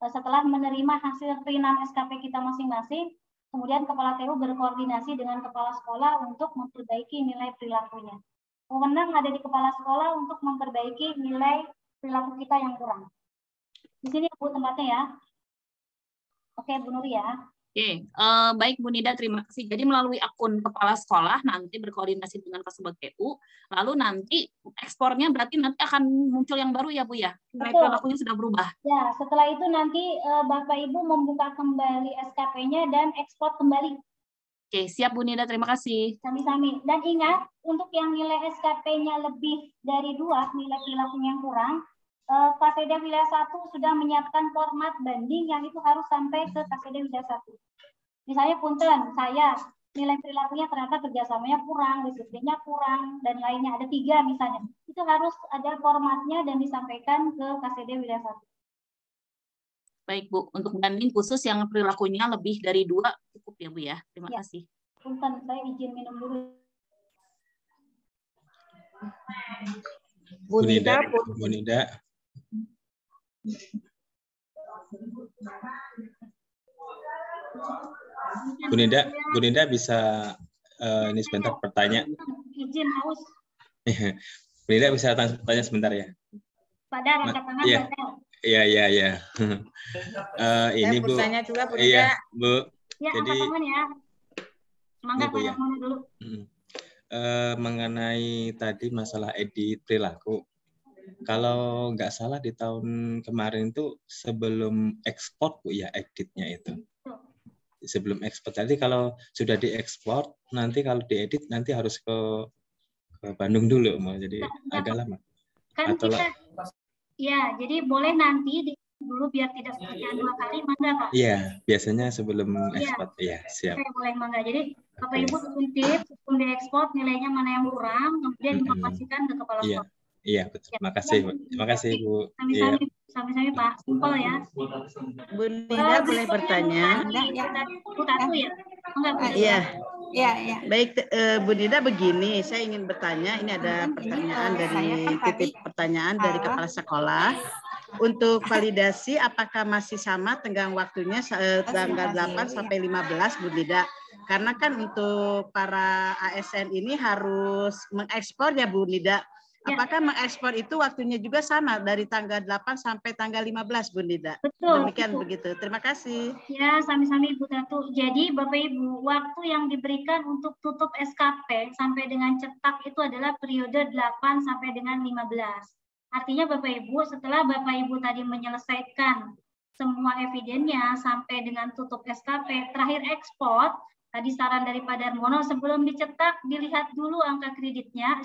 setelah menerima hasil printan SKP kita masing-masing, kemudian kepala TU berkoordinasi dengan kepala sekolah untuk memperbaiki nilai perilakunya. Wewenang ada di kepala sekolah untuk memperbaiki nilai perilaku kita yang kurang. Di sini Bu tempatnya ya. Oke, Bu Nuri ya. Oke, baik Bu Nida, terima kasih. Jadi melalui akun kepala sekolah nanti berkoordinasi dengan Kasubag TU, lalu nanti ekspornya berarti nanti akan muncul yang baru ya Bu ya? Nilai perilakunya sudah berubah. Ya, setelah itu nanti Bapak Ibu membuka kembali SKP-nya dan ekspor kembali. Oke, siap Bu Nida, terima kasih. Sami-sami. Dan ingat, untuk yang nilai SKP-nya lebih dari 2, nilai perilakunya yang kurang, KPD Wilayah 1 sudah menyiapkan format banding yang itu harus sampai ke KPD Wilayah 1. Misalnya punten, saya nilai perilakunya ternyata kerjasamanya kurang, disiplinnya kurang, dan lainnya ada 3 misalnya. Itu harus ada formatnya dan disampaikan ke KPD Wilayah 1. Baik Bu, untuk banding khusus yang perilakunya lebih dari 2 cukup ya Bu ya. Terima kasih. Punten, saya izin minum dulu. Bu Nida. Bu Nida bisa ini sebentar bertanya. Izin haus. Bu Nida bisa tanya sebentar ya. Pada angkat tangan. Iya. Ini Bu. Saya juga Bu Nida. Iya Bu. Ya, jadi angkat tangan ya. Mangga Bu, ya. dulu. Mengenai tadi masalah edit perilaku. Kalau nggak salah di tahun kemarin itu sebelum ekspor Bu ya editnya itu. Sebelum ekspor. Jadi kalau sudah diekspor, nanti kalau diedit nanti harus ke Bandung dulu mau. Jadi agak lama. Kan kita ya, jadi boleh nanti dulu biar tidak pertanyaan 2 kali, mangga Pak. Iya, biasanya sebelum ekspor. Iya, siap. Oke, boleh mangga. Jadi Bapak Ibu tuntip sebelum diekspor nilainya mana yang kurang, kemudian informasikan ke kepala sekolah. Iya, betul. Terima kasih, Bu. Terima kasih, Bu. Sami-sami Pak. Simpel ya. Bu Nida boleh bertanya? Bu Tatu ya? Enggak, Bu. Iya. Baik, Bu Nida begini, saya ingin bertanya, ini ada pertanyaan titip pertanyaan dari kepala sekolah. Untuk validasi apakah masih sama tenggang waktunya tanggal 8 sampai 15 Bu Nida? Karena kan untuk para ASN ini harus mengekspor ya Bu Nida. Apakah mengekspor itu waktunya juga sama dari tanggal 8 sampai tanggal 15 Bu Nida? Betul. Demikian begitu. Terima kasih. Ya, sami-sami Bu Tatu. Jadi Bapak Ibu, waktu yang diberikan untuk tutup SKP sampai dengan cetak itu adalah periode 8 sampai dengan 15. Artinya Bapak Ibu, setelah Bapak Ibu tadi menyelesaikan semua evidennya sampai dengan tutup SKP, terakhir ekspor, tadi saran dari Pak Darmono, sebelum dicetak, dilihat dulu angka kreditnya,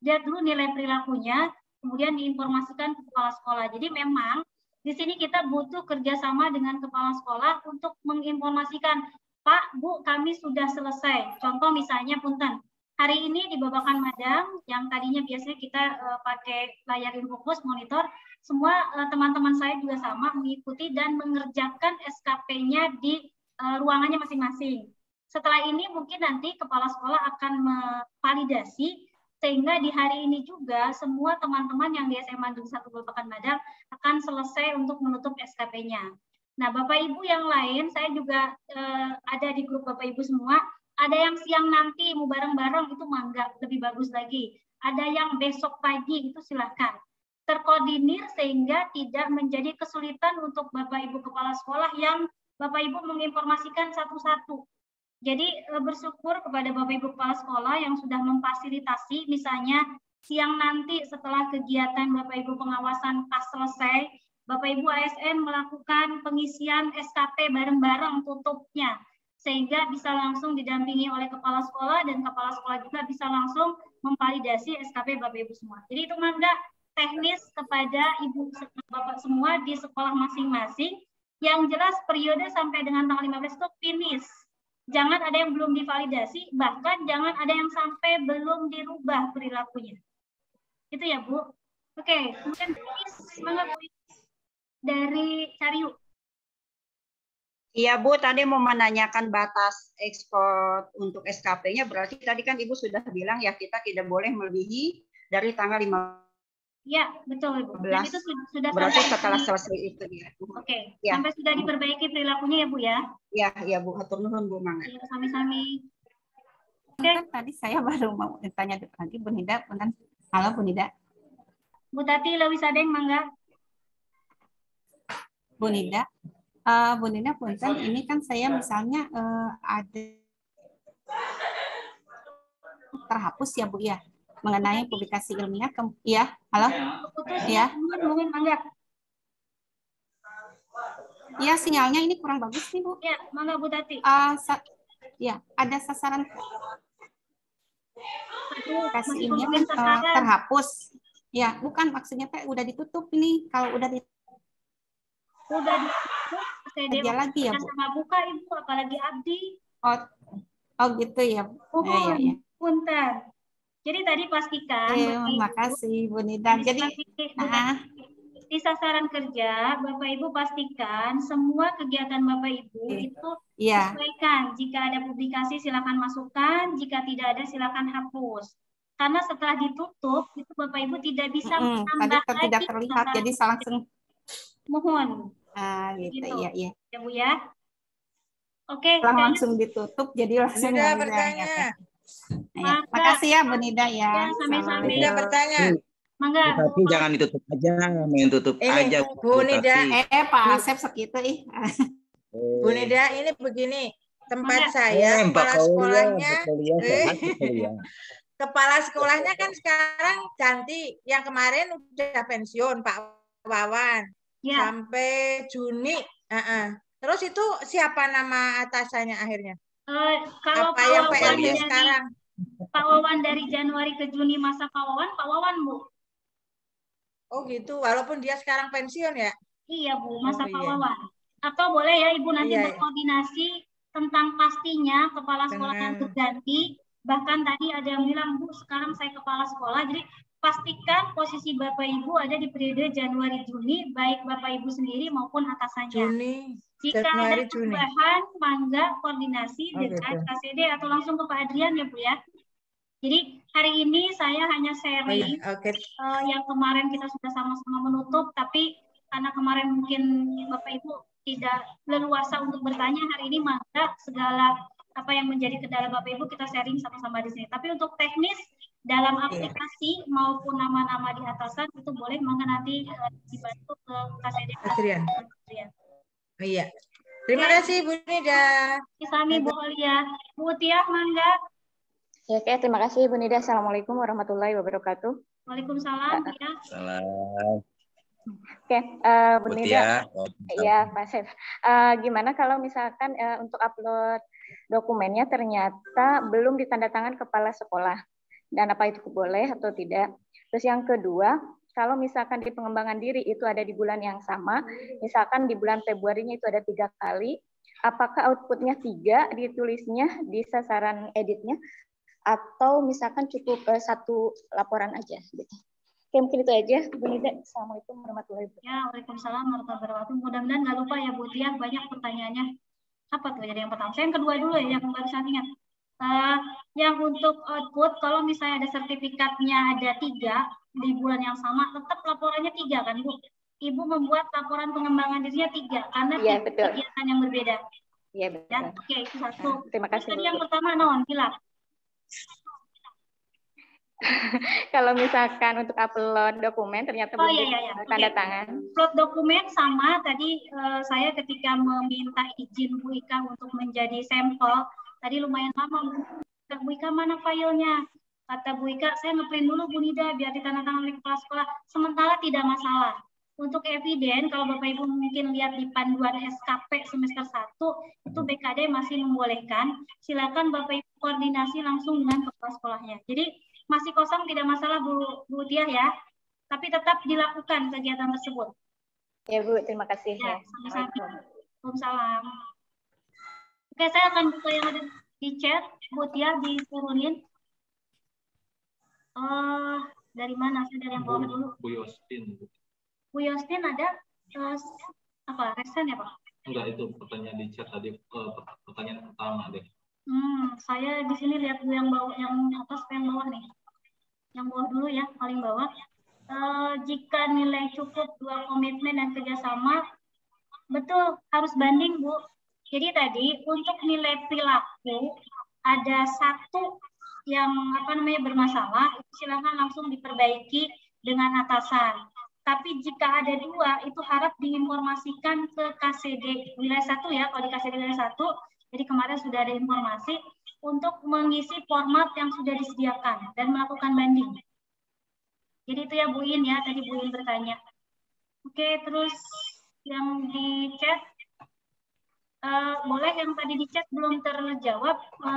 lihat dulu nilai perilakunya, kemudian diinformasikan ke kepala sekolah. Jadi memang di sini kita butuh kerjasama dengan kepala sekolah untuk menginformasikan, Pak, Bu, kami sudah selesai. Contoh misalnya, punten, hari ini di Babakan Madang, yang tadinya biasanya kita pakai layar infocus, monitor, semua teman-teman saya juga sama mengikuti dan mengerjakan SKP-nya di ruangannya masing-masing. Setelah ini mungkin nanti kepala sekolah akan memvalidasi sehingga di hari ini juga semua teman-teman yang di SMA Negeri 1 Babakan Madang akan selesai untuk menutup SKP-nya. Nah, Bapak Ibu yang lain, saya juga ada di grup Bapak Ibu semua, ada yang siang nanti mau bareng-bareng itu mangga, lebih bagus lagi. Ada yang besok pagi itu silakan. Terkoordinir sehingga tidak menjadi kesulitan untuk Bapak Ibu kepala sekolah yang Bapak Ibu menginformasikan satu-satu. Jadi bersyukur kepada Bapak Ibu kepala sekolah yang sudah memfasilitasi, misalnya siang nanti setelah kegiatan Bapak Ibu pengawasan pas selesai, Bapak Ibu ASN melakukan pengisian SKP bareng-bareng tutupnya, sehingga bisa langsung didampingi oleh kepala sekolah dan kepala sekolah juga bisa langsung memvalidasi SKP Bapak Ibu semua. Jadi itu mangga teknis kepada Ibu Bapak semua di sekolah masing-masing. Yang jelas periode sampai dengan tanggal 15 itu finish. Jangan ada yang belum divalidasi, bahkan jangan ada yang sampai belum dirubah perilakunya. Itu ya, Bu. Oke, kemudian semangat dari Cariu. Iya, Bu, tadi mau menanyakan batas ekspor untuk SKP-nya, berarti tadi kan Ibu sudah bilang ya kita tidak boleh melebihi dari tanggal 15. Ya, betul, Ibu. Dan itu sudah berarti setelah selesai itu ya. Oke, ya. Sampai sudah diperbaiki perilakunya ya, Bu ya? Ya, Bu. Hatur nuhun, Bu Mangga. Ya, sami-sami. Kan tadi saya baru mau tanya lagi, Bu Nida. Halo, Bu Nida. Bu Tati Lewisadeng, Mangga. Bu Nida, punten, ini kan saya misalnya ada terhapus ya, Bu ya, mengenai publikasi ilmiah. Ya, halo? Ya. Mangga. Ya, sinyalnya ini kurang bagus nih, Bu. Ya, Mangga Bu Tati. Ya, ada sasaran publikasi ilmiah terhapus. Ya, bukan maksudnya teh udah ditutup ini. Kalau udah ditutup kerja lagi ya, Bu. Sama buka Ibu, apalagi abdi. Oh gitu ya. Mohon, Ya. punten. Jadi tadi pastikan. Terima kasih Bu Nida. Jadi di sasaran kerja, Bapak Ibu pastikan semua kegiatan Bapak Ibu itu sesuaikan. Jika ada publikasi silakan masukkan, jika tidak ada silakan hapus. Karena setelah ditutup itu Bapak Ibu tidak bisa menambah tadi tidak terlihat, jadi langsung mohon. Gitu. Ya, ya. Ya Bu ya. Oke. Langsung ditutup, jadi langsung. Nida bertanya. Ya, makasih ya Bu Nida ya. Sama-sama. Nida bertanya. Mangga. Tapi jangan ditutup aja, main tutup aja. Bu Nida. Pak Asep segitu ih. Bu Nida, ini begini. Tempat saya, kepala sekolahnya. Kepala sekolahnya kan sekarang ganti. Yang kemarin udah pensiun Pak Wawan. Sampai Juni. Terus itu siapa nama atasannya akhirnya? Kalau apa yang PLT sekarang? Pak Wawan dari Januari ke Juni masa Pak Wawan Bu. Oh gitu, walaupun dia sekarang pensiun ya? Iya Bu, masa Pak Wawan. Atau boleh ya Ibu nanti berkoordinasi tentang pastinya kepala sekolah yang berganti. Bahkan tadi ada yang bilang, Bu sekarang saya kepala sekolah, jadi pastikan posisi Bapak Ibu ada di periode Januari-Juni, baik Bapak Ibu sendiri maupun atasannya. Jika ada perubahan, mangga koordinasi dengan KCD atau langsung ke Pak Adrian ya Bu ya. Jadi hari ini saya hanya sharing yang kemarin kita sudah sama-sama menutup, tapi karena kemarin mungkin Bapak Ibu tidak leluasa untuk bertanya, hari ini maka segala apa yang menjadi kendala Bapak Ibu kita sharing sama-sama di sini. Tapi untuk teknis dalam aplikasi maupun nama-nama di atasan itu boleh maka nanti dibantu ke KCD. Adrian. Iya. Terima kasih Bu Nida. Sami Bu Olia. Bu Tiah mangga. Ya, oke, terima kasih Bu Nida. Assalamualaikum warahmatullahi wabarakatuh. Waalaikumsalam. Salam. Oke, Bu Nida. Ya, Pak Chef. Gimana kalau misalkan untuk upload dokumennya ternyata belum ditandatangan kepala sekolah? Dan apa itu boleh atau tidak? Terus yang kedua, kalau misalkan di pengembangan diri itu ada di bulan yang sama, misalkan di bulan Februarinya itu ada 3 kali, apakah outputnya 3 ditulisnya di sasaran editnya? Atau misalkan cukup 1 laporan aja gitu. Oke, mungkin itu aja Bu Nida. Assalamualaikum warahmatullahi wabarakatuh. Ya, waalaikumsalam warahmatullahi wabarakatuh. Mudah-mudahan nggak lupa ya Bu Tia, banyak pertanyaannya. Apa tuh jadi yang pertama? Saya yang kedua dulu ya, yang barusan ingat. Yang untuk output, kalau misalnya ada sertifikatnya ada 3 di bulan yang sama, tetap laporannya 3 kan Bu? Ibu membuat laporan pengembangan dirinya 3 karena kegiatan yang berbeda. Iya betul. Ya, oke, itu satu. Terima kasih. Tadi yang pertama non, Pilar. Kalau misalkan untuk upload dokumen ternyata belum tanda tangan. Upload dokumen sama tadi saya ketika meminta izin Bu Ika untuk menjadi sampel, tadi lumayan lama. Bu Ika mana filenya? Kata Bu Ika, saya ngeprint dulu Bu Nida biar ditandatangan oleh kepala sekolah. Sementara tidak masalah. Untuk eviden, kalau Bapak Ibu mungkin lihat di panduan SKP semester 1, itu BKD masih membolehkan. Silakan Bapak Ibu koordinasi langsung dengan kepala sekolahnya. Jadi masih kosong tidak masalah Bu Tiah ya, tapi tetap dilakukan kegiatan tersebut. Ya Bu, terima kasih. Ya, sama-sama. Waalaikumsalam. Oke, saya akan buka yang ada di chat, Bu Tiah diturunin. Dari mana? Saya dari yang bawah dulu. Bu Yostin. Bu Yostin ada apa? Resen ya Pak? Enggak, itu pertanyaan di chat tadi, pertanyaan pertama deh. Saya di sini lihat yang bawah, yang atas, yang bawah nih. Yang bawah dulu ya, paling bawah. Jika nilai cukup 2 komitmen dan kerjasama, betul harus banding Bu. Jadi tadi untuk nilai perilaku ada 1 yang bermasalah, silakan langsung diperbaiki dengan atasan. Tapi jika ada 2, itu harap diinformasikan ke KCD wilayah 1 ya, kalau di KCD wilayah 1. Jadi kemarin sudah ada informasi untuk mengisi format yang sudah disediakan dan melakukan banding. Jadi itu ya Bu In ya, tadi Bu In bertanya. Oke, terus yang di chat, boleh yang tadi di chat belum terjawab,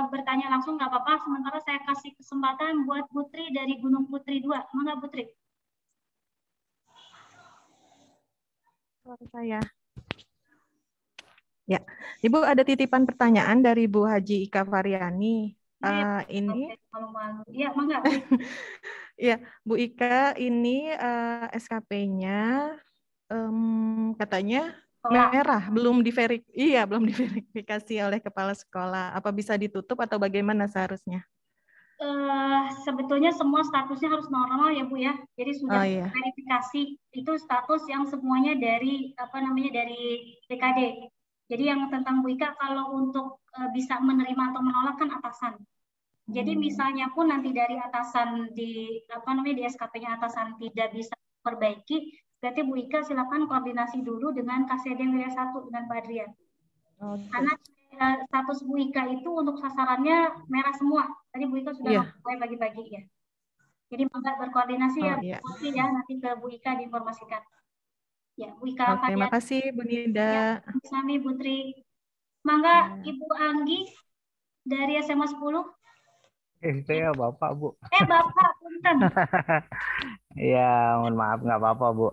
bertanya langsung nggak apa-apa, sementara saya kasih kesempatan buat Putri dari Gunung Putri 2. Mana Putri? Suara saya. Ya, Ibu ada titipan pertanyaan dari Bu Haji Ika Variani. Ini, ya, mangga. ya, Bu Ika, ini SKP-nya katanya merah, belum diverifikasi oleh kepala sekolah. Apa bisa ditutup atau bagaimana seharusnya? Sebetulnya semua statusnya harus normal ya Bu ya. Jadi sudah verifikasi itu status yang semuanya dari dari BKD. Jadi yang tentang Bu Ika kalau untuk bisa menerima atau menolak kan atasan. Jadi misalnya pun nanti dari atasan di di SKP-nya atasan tidak bisa perbaiki, berarti Bu Ika silakan koordinasi dulu dengan Kaseden Wilayah 1 dengan Pak Adrian. Karena status Bu Ika itu untuk sasarannya merah semua. Tadi Bu Ika sudah mulai pagi-pagi ya. Jadi mangga berkoordinasi nanti ke Bu Ika diinformasikan. Ya, Bu Ika. Terima kasih Bu Nida. Ya, Sami Putri. Mangga Ibu Anggi dari SMA 10. Saya Bapak, Bu. Bapak, punten. Ya, mohon maaf, nggak apa-apa, Bu.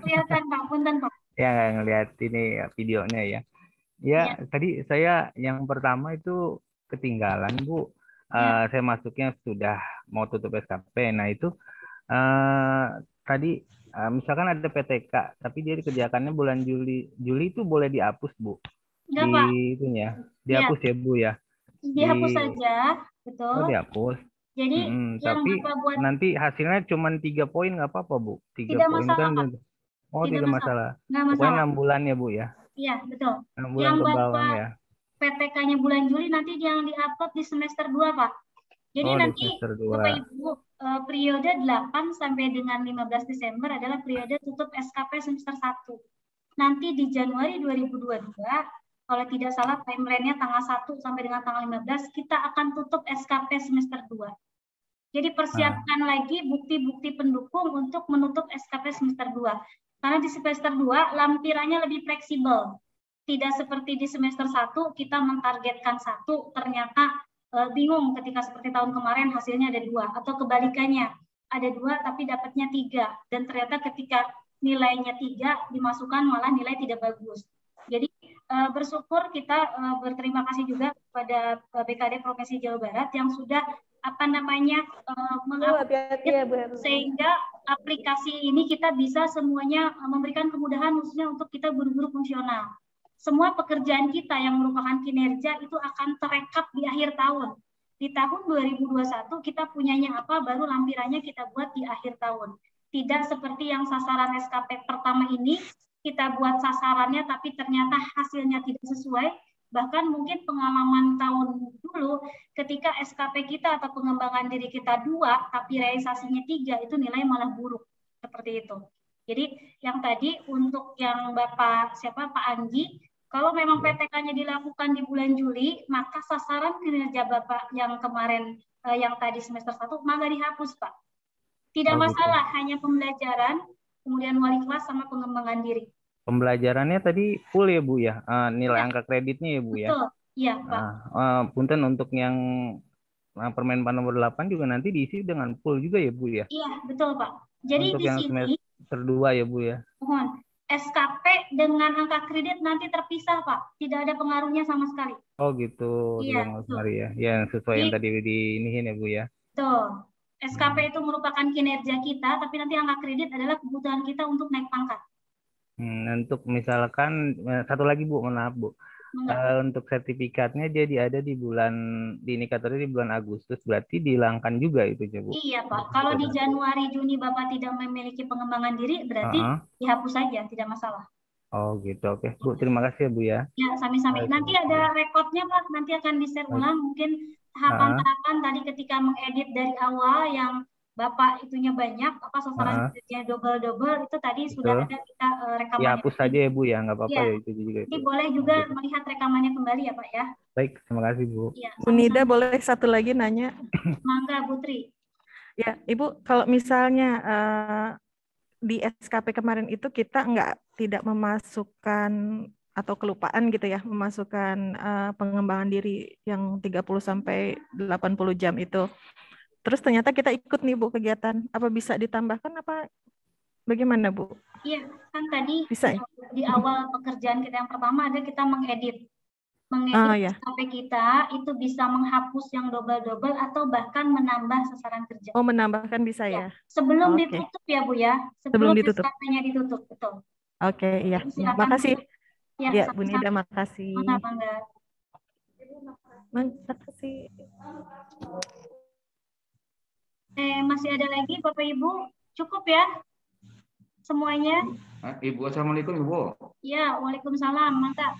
Kelihatan, Pak, punten, Pak. Ya, nggak ngelihat ini videonya ya. Ya, tadi saya yang pertama itu ketinggalan, Bu. Saya masuknya sudah mau tutup SKP. Nah, itu tadi misalkan ada PTK, tapi dia dikerjakannya bulan Juli. Juli itu boleh dihapus, Bu? Enggak, Pak. Itunya. Dihapus ya, Bu ya? Dihapus saja, betul. Oh, dihapus. Jadi tapi nanti hasilnya cuma 3 poin nggak apa-apa, Bu? 3 tidak poin masalah, kan? Pak. Oh, tidak masalah. Nggak Pokoknya masalah. 6 bulan ya, Bu ya? Iya, betul. 6 bulan yang ke bawah Bapak ya. PTK-nya bulan Juli nanti yang di-upload di semester 2, Pak. Jadi nanti Bapak Ibu periode 8 sampai dengan 15 Desember adalah periode tutup SKP semester 1. Nanti di Januari 2022, kalau tidak salah timeline-nya tanggal 1 sampai dengan tanggal 15, kita akan tutup SKP semester 2. Jadi persiapkan lagi bukti-bukti pendukung untuk menutup SKP semester 2. Karena di semester 2 lampirannya lebih fleksibel. Tidak seperti di semester 1 kita mentargetkan 1, ternyata bingung ketika seperti tahun kemarin hasilnya ada 2, atau kebalikannya ada 2 tapi dapatnya 3, dan ternyata ketika nilainya 3 dimasukkan malah nilai tidak bagus. Jadi bersyukur kita berterima kasih juga kepada BKD Provinsi Jawa Barat yang sudah sehingga aplikasi ini kita bisa semuanya memberikan kemudahan khususnya untuk kita guru-guru fungsional. Semua pekerjaan kita yang merupakan kinerja itu akan terekap di akhir tahun. Di tahun 2021 kita punyanya apa, baru lampirannya kita buat di akhir tahun. Tidak seperti yang sasaran SKP pertama ini, kita buat sasarannya tapi ternyata hasilnya tidak sesuai. Bahkan mungkin pengalaman tahun dulu ketika SKP kita atau pengembangan diri kita 2, tapi realisasinya 3, itu nilai malah buruk. Seperti itu. Jadi yang tadi untuk yang Pak Anggi, kalau memang PTK-nya dilakukan di bulan Juli, maka sasaran kinerja Bapak yang kemarin, yang tadi semester 1, maka dihapus, Pak. Tidak masalah, hanya pembelajaran, kemudian wali kelas sama pengembangan diri. Pembelajarannya tadi full ya, Bu ya? Nilai angka kreditnya ya, Bu ya? Betul, iya, Pak. Punten untuk yang Permenpan nomor 8 juga nanti diisi dengan full juga ya, Bu ya? Iya, betul, Pak. Jadi untuk di yang sini semester 2 ya, Bu ya? Mohon. SKP dengan angka kredit nanti terpisah, Pak. Tidak ada pengaruhnya sama sekali. Oh gitu, iya, ya. Ya, sesuai yang tadi diiniin ya, Bu ya. Betul. SKP itu merupakan kinerja kita, tapi nanti angka kredit adalah kebutuhan kita untuk naik pangkat. Untuk misalkan satu lagi, Bu, maaf, Bu. Untuk sertifikatnya jadi ada di indikatornya di bulan Agustus, berarti dihilangkan juga itu ya, Bu? Iya, Pak. Kalau di Januari, Juni Bapak tidak memiliki pengembangan diri, berarti dihapus saja, tidak masalah. Oh gitu, oke. Bu, terima kasih ya, Bu ya. Ya, sami-sami. Nanti ada rekodnya, Pak. Nanti akan di-share ulang. Mungkin tahapan-tahapan tadi ketika mengedit dari awal yang Bapak itunya banyak, sasaran kerjanya double-double, itu tadi sudah ada kita rekamannya. Dihapus saja ya, Bu ya, nggak apa-apa ya itu juga. Jadi boleh juga melihat rekamannya kembali ya, Pak ya. Baik, terima kasih, Bu. Ya, Bu Nida boleh satu lagi nanya? Mangga, Putri. Ya, Ibu, kalau misalnya di SKP kemarin itu kita tidak memasukkan atau kelupaan gitu ya, memasukkan pengembangan diri yang 30 sampai 80 jam itu. Terus ternyata kita ikut nih, Bu, kegiatan. Apa bisa ditambahkan apa bagaimana Bu? Iya, kan tadi Bisa ya? di awal pekerjaan kita yang pertama ada kita mengedit. Ya. SKP kita itu bisa menghapus yang double-double atau bahkan menambah sasaran kerja. Oh, menambahkan bisa ya? Sebelum ditutup ya Bu ya. Sebelum ditutup. SKP-nya ditutup, betul. Oke, iya. Silakan. Makasih. Ya, Bu Nida, makasih. Mangga. Makasih. Masih ada lagi Bapak Ibu? Cukup ya? Semuanya? Ibu, Assalamualaikum Ibu. Ya, Waalaikumsalam. Mantap.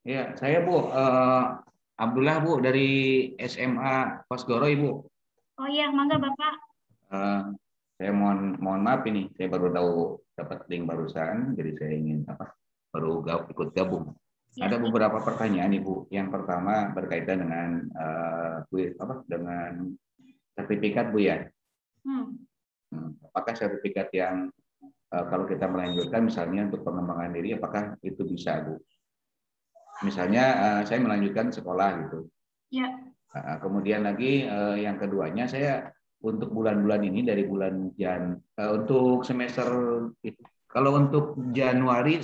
Ya, saya Bu, Abdullah Bu dari SMA Kosgoro Ibu. Oh iya, mangga Bapak. Saya mohon maaf ini, saya baru tahu dapat link barusan, jadi saya ingin baru ikut gabung. Ya. Ada beberapa pertanyaan Ibu. Yang pertama berkaitan dengan dengan sertifikat Bu ya. Apakah sertifikat yang kalau kita melanjutkan misalnya untuk pengembangan diri, apakah itu bisa Bu? Misalnya saya melanjutkan sekolah gitu. Ya. Kemudian lagi yang keduanya saya untuk bulan-bulan ini dari bulan untuk semester kalau untuk Januari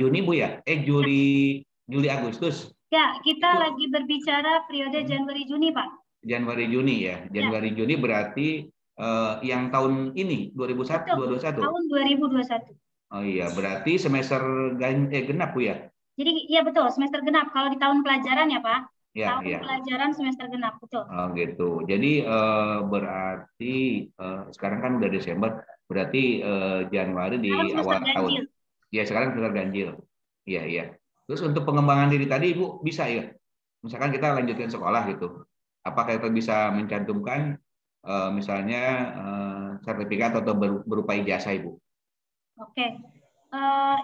Juni Bu ya? Juli Agustus. Ya, kita lagi berbicara periode Januari Juni Pak. Januari Juni ya. Januari Juni berarti yang tahun ini 2021. Tahun 2021. Oh iya, berarti semester genap Bu ya? Jadi iya betul, semester genap. Kalau di tahun pelajaran ya Pak, ya, tahun pelajaran semester genap, betul. Oh gitu. Jadi berarti sekarang kan udah Desember, berarti Januari di awal tahun. Ya sekarang sudah ganjil. Iya iya. Terus untuk pengembangan diri tadi Ibu bisa ya? Misalkan kita lanjutkan sekolah gitu, apakah kita bisa mencantumkan misalnya sertifikat atau berupa ijazah Ibu? Oke.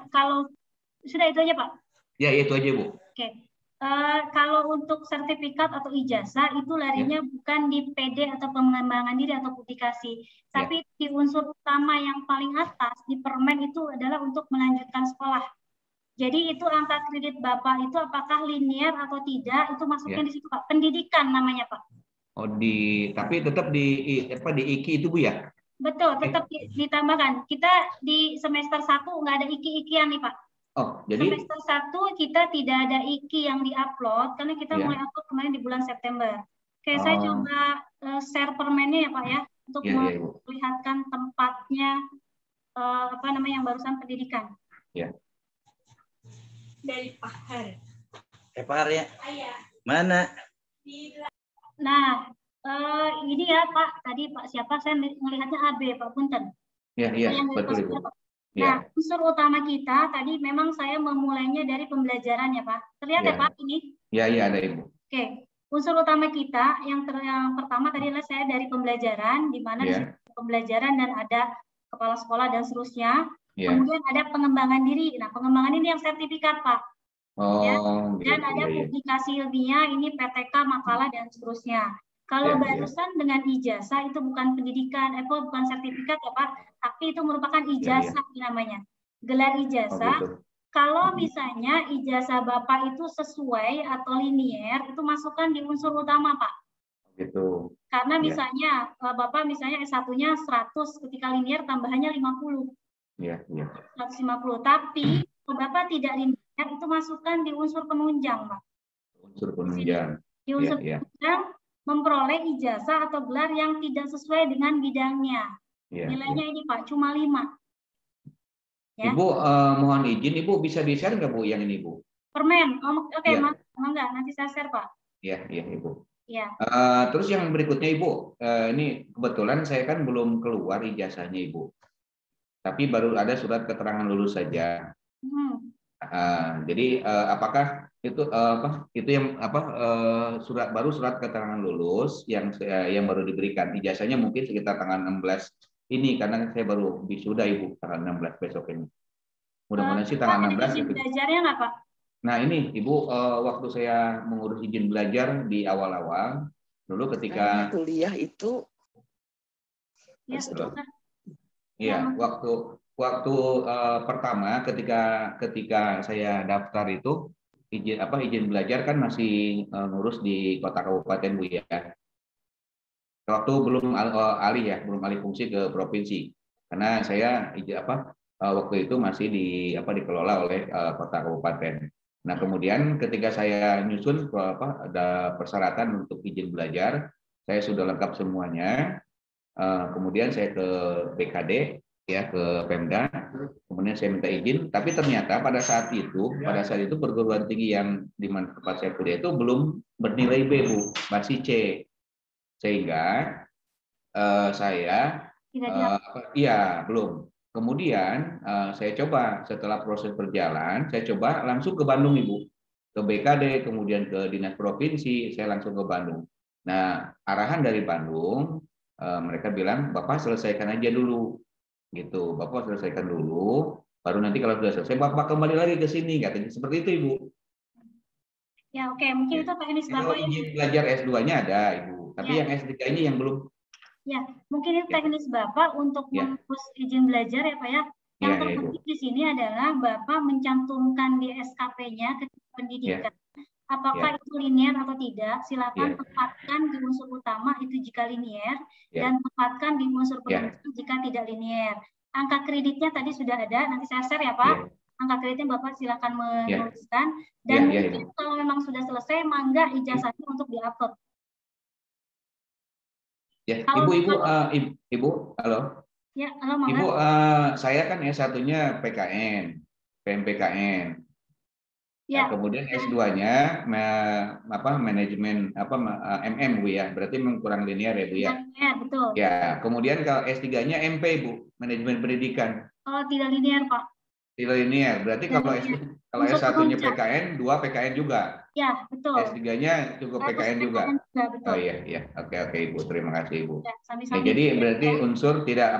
Kalau sudah itu aja Pak. Ya, itu aja Bu. Oke. Kalau untuk sertifikat atau ijazah itu larinya bukan di PD atau pengembangan diri atau publikasi, tapi di unsur utama yang paling atas di permen itu adalah untuk melanjutkan sekolah. Jadi itu angka kredit Bapak itu apakah linear atau tidak itu masuknya di situ Pak. Pendidikan namanya Pak. Oh tapi tetap di IKI itu Bu ya? Betul, tetap ditambahkan. Kita di semester 1 nggak ada IKI-IKIan nih Pak. Oh, jadi semester 1 kita tidak ada IKI yang diupload karena kita mulai upload kemarin di bulan September. Oke, saya coba share permennya ya Pak ya untuk melihatkan tempatnya yang barusan pendidikan. Ya. Dari Pak Har. Pak Har ya. Mana? Nah, ini ya Pak, tadi Pak siapa saya melihatnya AB Pak Punten. Iya, betul Ibu. Nah, unsur utama kita tadi memang saya memulainya dari pembelajaran ya Pak. Terlihat ya Pak ini? Iya ada Ibu. Oke, unsur utama kita yang pertama tadi adalah saya dari pembelajaran, di mana di pembelajaran dan ada kepala sekolah dan seterusnya. Kemudian ada pengembangan diri. Nah, pengembangan ini yang sertifikat Pak. Dan ada publikasi ilmiah, ini PTK, makalah dan seterusnya. Kalau barusan dengan ijazah itu bukan pendidikan, bukan sertifikat ya Pak, tapi itu merupakan ijazah namanya. Gelar ijazah. Kalau misalnya ijazah Bapak itu sesuai atau linier, itu masukkan di unsur utama Pak. Gitu. Karena misalnya Bapak misalnya S1-nya 100, ketika linier tambahannya 50. 150. Tapi kalau Bapak tidak linier, itu masukkan di unsur penunjang Pak. Unsur penunjang. Di unsur penunjang memperoleh ijazah atau gelar yang tidak sesuai dengan bidangnya. Nilainya ini Pak, cuma 5. Ya. Ibu mohon izin, Ibu bisa di-share nggak Bu yang ini Bu? Permen, oke, mangga, nanti saya share Pak. Iya Ibu. Ya. Terus yang berikutnya Ibu, ini kebetulan saya kan belum keluar ijazahnya Ibu, tapi baru ada surat keterangan lulus saja. Jadi apakah itu yang surat keterangan lulus yang baru diberikan, ijazahnya mungkin sekitar tanggal 16 ini karena saya baru wisuda Ibu tanggal 16 besok ini. Mudah-mudahan sih tanggal 16 itu. Belajarnya nggak Pak? Nah ini Ibu waktu saya mengurus izin belajar di awal-awal dulu ketika kuliah itu waktu pertama ketika saya daftar itu izin belajar kan masih ngurus di kota kabupaten Bu ya. Waktu belum alih fungsi ke provinsi. Karena saya waktu itu masih dikelola oleh kota kabupaten. Nah, kemudian ketika saya nyusun ada persyaratan untuk izin belajar, saya sudah lengkap semuanya. Kemudian saya ke BKD, ya, ke Pemda. Kemudian saya minta izin, tapi ternyata pada saat itu perguruan tinggi yang di mana tempat saya kuliah itu belum bernilai B, Bu, masih C. Sehingga saya belum. Kemudian saya coba setelah proses berjalan, saya coba langsung ke Bandung, Ibu, ke BKD, kemudian ke Dinas Provinsi, saya langsung ke Bandung. Nah, arahan dari Bandung, mereka bilang Bapak selesaikan aja dulu, gitu. Bapak selesaikan dulu, baru nanti kalau sudah selesai Bapak kembali lagi ke sini, katanya seperti itu, Ibu. Ya, oke, mungkin itu teknis Bapak. Kalau izin belajar S2-nya ada, Ibu, tapi yang S3 ini yang belum. Ya, mungkin itu teknis Bapak untuk mengurus izin belajar ya Pak ya. Yang terpenting di sini adalah Bapak mencantumkan di SKP-nya ke pendidikan. Apakah itu linear atau tidak, silakan tempatkan di unsur utama itu jika linear, dan tempatkan di unsur penunjang jika tidak linear. Angka kreditnya tadi sudah ada, nanti saya share ya Pak. Angka kreditnya Bapak silakan menuliskan. Dan mungkin kalau memang sudah selesai, mangga ijazahnya untuk diupload. Ya, Ibu, halo. Ya, halo, Mangga. Ibu, saya kan S1-nya PKN, PMPKN. Ya. Nah, kemudian S2-nya manajemen MM, Bu ya. Berarti memang kurang linear ya, Bu ya. Ya, betul. Ya, kemudian kalau S3-nya MP, Bu, manajemen pendidikan. Oh, tidak linear, Pak. Tidak linear. Berarti kalau S1-nya PKN, 2 PKN juga. Ya, betul. S3-nya cukup PKN juga. Betul. Oh iya. Oke, Ibu. Terima kasih, Ibu. Ya, sami-sami. Jadi berarti unsur tidak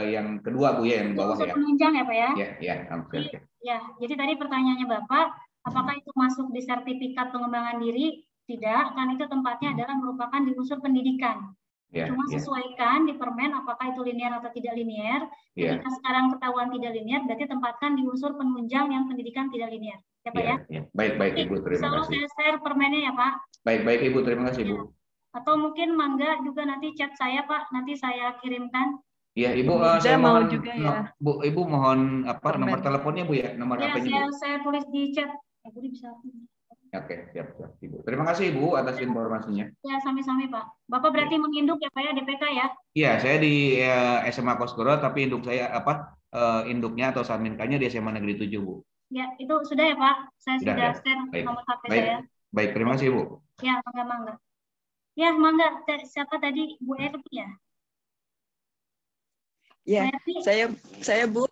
yang kedua, Bu ya, yang bawah unsur ya. penunjang ya, Pak ya. Iya, oke. Ya, jadi tadi pertanyaannya Bapak, apakah itu masuk di sertifikat pengembangan diri? Tidak, kan itu tempatnya adalah merupakan di unsur pendidikan. Cuma sesuaikan di permen apakah itu linear atau tidak linear. Ketika sekarang ketahuan tidak linear, berarti tempatkan di unsur penunjang yang pendidikan tidak linear. Ya, Pak ya? Baik, Ibu. Terima kasih. Saya share permennya ya, Pak. Baik, Ibu. Terima kasih, Bu. Atau mungkin Mangga juga nanti chat saya, Pak. Nanti saya kirimkan. Iya, Ibu. Saya mohon juga ya. Bu, Ibu mohon nomor teleponnya, Bu ya? Nomor HP-nya, Bu? Saya tulis di chat. Ya, Bu bisa. Oke, siap, Ibu. Terima kasih, Ibu, atas informasinya. Ya, sami-sami, Pak. Bapak berarti menginduk ya, Pak ya, DPK ya? Iya, saya di SMA Koskoro, tapi induk saya induknya atau Saminka-nya di SMA Negeri 7, Bu. Ya, itu sudah ya, Pak. Saya sudah share nomor HP saya. Baik, terima kasih, Bu. Ya, Mangga. Ya, Mangga. Siapa tadi? Bu Ermi ya? Ya, saya Bu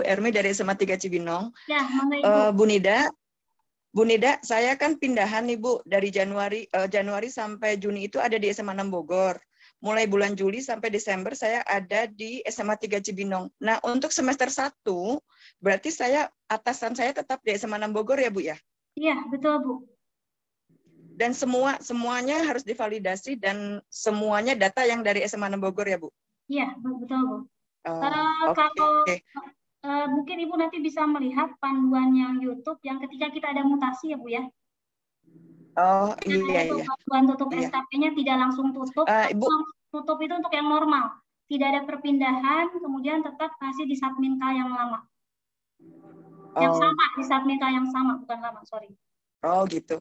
Ermi dari SMA 3 Cibinong. Ya, Mangga Ibu. Bu Nida, saya kan pindahan nih Bu, dari Januari sampai Juni itu ada di SMA 6 Bogor. Mulai bulan Juli sampai Desember saya ada di SMA 3 Cibinong. Nah, untuk semester 1, berarti atasan saya tetap di SMA 6 Bogor ya Bu ya? Iya, betul Bu. Dan semuanya harus divalidasi dan semuanya data yang dari SMA 6 Bogor ya Bu? Iya, betul Bu. Kalau mungkin Ibu nanti bisa melihat panduan yang YouTube yang ketika kita ada mutasi ya Bu ya. Oh iya. Panduan tutup SKP-nya tidak langsung tutup. Ibu. Tutup itu untuk yang normal. Tidak ada perpindahan, kemudian tetap masih di Satminka yang lama. Yang sama, di Satminka yang sama, bukan lama, sorry. Oh gitu.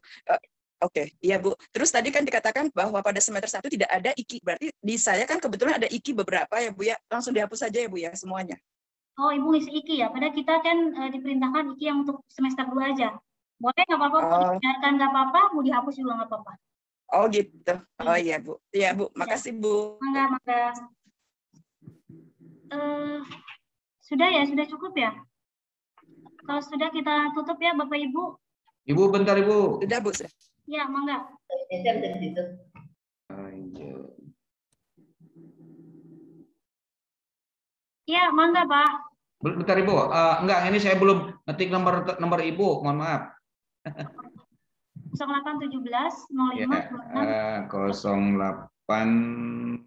Oke, iya Bu. Terus tadi kan dikatakan bahwa pada semester 1 tidak ada IKI. Berarti di saya kan kebetulan ada IKI beberapa ya Bu ya. Langsung dihapus saja ya Bu ya semuanya. Oh, Ibu ngisi IKI ya? Padahal kita kan diperintahkan IKI yang untuk semester 2 aja. Boleh nggak apa-apa, mau dibiarkan nggak apa-apa, mau dihapus juga nggak apa-apa. Oh gitu. Oh iya Bu. Iya Bu, makasih Bu. Mangga. Sudah ya, sudah cukup ya? Kalau sudah kita tutup ya Bapak Ibu. Ibu bentar Ibu. Sudah Bu. Ya, mangga. Iya, mangga Pak. Bentar Ibu, enggak, ini saya belum ngetik nomor Ibu, mohon maaf. 0817 05 ya, 0817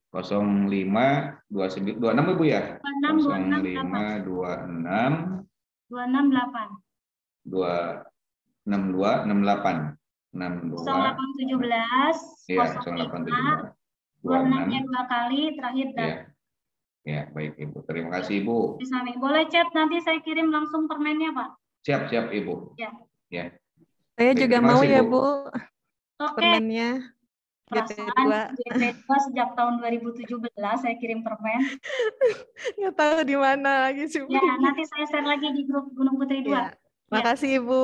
05 26 Ibu ya? 05 26 268 262 68 62 0817 iya 0817 26-nya 2 kali, terakhir Ya. Ya, baik Ibu. Terima kasih Ibu. Boleh chat, nanti saya kirim langsung permennya, Pak. Siap, Ibu. Ya. Ya. Saya Baik, juga terima mau kasih, ya, Bu. Bu. Oke. Permennya. Perasaan GP2 sejak tahun 2017 saya kirim permen. Nggak tahu di mana lagi sih. Ya, nanti saya share lagi di grup Gunung Putri 2. Ya. Makasih Ibu.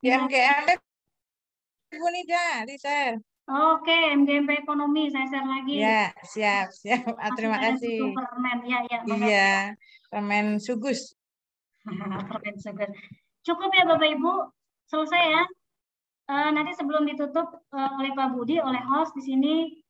MGMP Bu Nida, di-share. Oke, MGMP ekonomi saya share lagi. Ya, siap. Terima kasih. Permen, ya. Iya, permen sugus. Permen sugus. Cukup ya Bapak Ibu, selesai ya. Nanti sebelum ditutup oleh Pak Budi, oleh host di sini,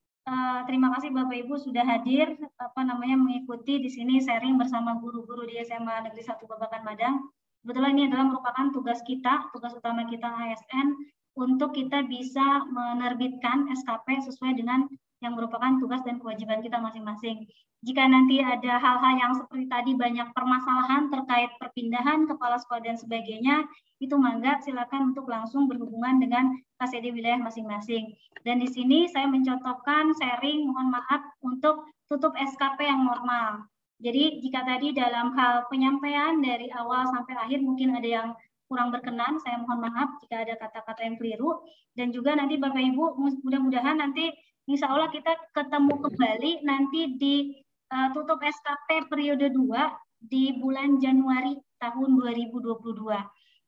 terima kasih Bapak Ibu sudah hadir, mengikuti di sini sharing bersama guru-guru di SMA Negeri 1 Babakan Madang. Kebetulan ini adalah merupakan tugas kita, tugas utama kita ASN, untuk kita bisa menerbitkan SKP sesuai dengan yang merupakan tugas dan kewajiban kita masing-masing. Jika nanti ada hal-hal yang seperti tadi banyak permasalahan terkait perpindahan kepala sekolah dan sebagainya, itu mangga silakan untuk langsung berhubungan dengan KSD wilayah masing-masing. Dan di sini saya mencontohkan sharing, mohon maaf untuk tutup SKP yang normal. Jadi jika tadi dalam hal penyampaian dari awal sampai akhir mungkin ada yang kurang berkenan, saya mohon maaf jika ada kata-kata yang keliru. Dan juga nanti Bapak Ibu mudah-mudahan nanti insya Allah kita ketemu kembali nanti di tutup SKP periode 2 di bulan Januari tahun 2022.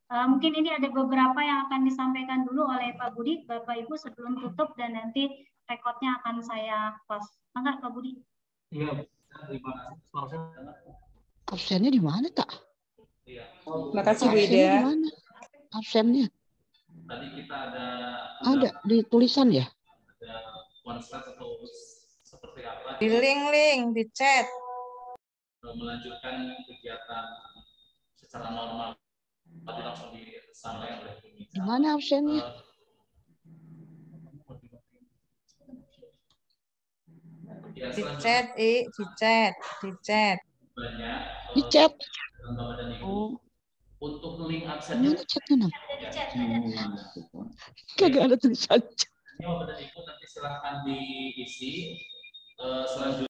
Mungkin ini ada beberapa yang akan disampaikan dulu oleh Pak Budi, Bapak Ibu sebelum tutup dan nanti rekodnya akan saya post. Mangga Pak Budi. Iya, terima kasih. Absennya di mana, Tak? Terima kasih Bu Ida. Di mana? Absennya? Tadi kita ada di tulisan ya? Ada one slide atau seperti apa? Di link di chat. Melanjutkan kegiatan secara normal. Tadi langsung disampaikan oleh Bu Nida. Di mana absennya? Di chat, di chat. Di chat. Oh. Untuk link absennya. Mana chatnya? Kagak ada tulisan. Bapak dan Ibu nanti silahkan diisi. Selanjutnya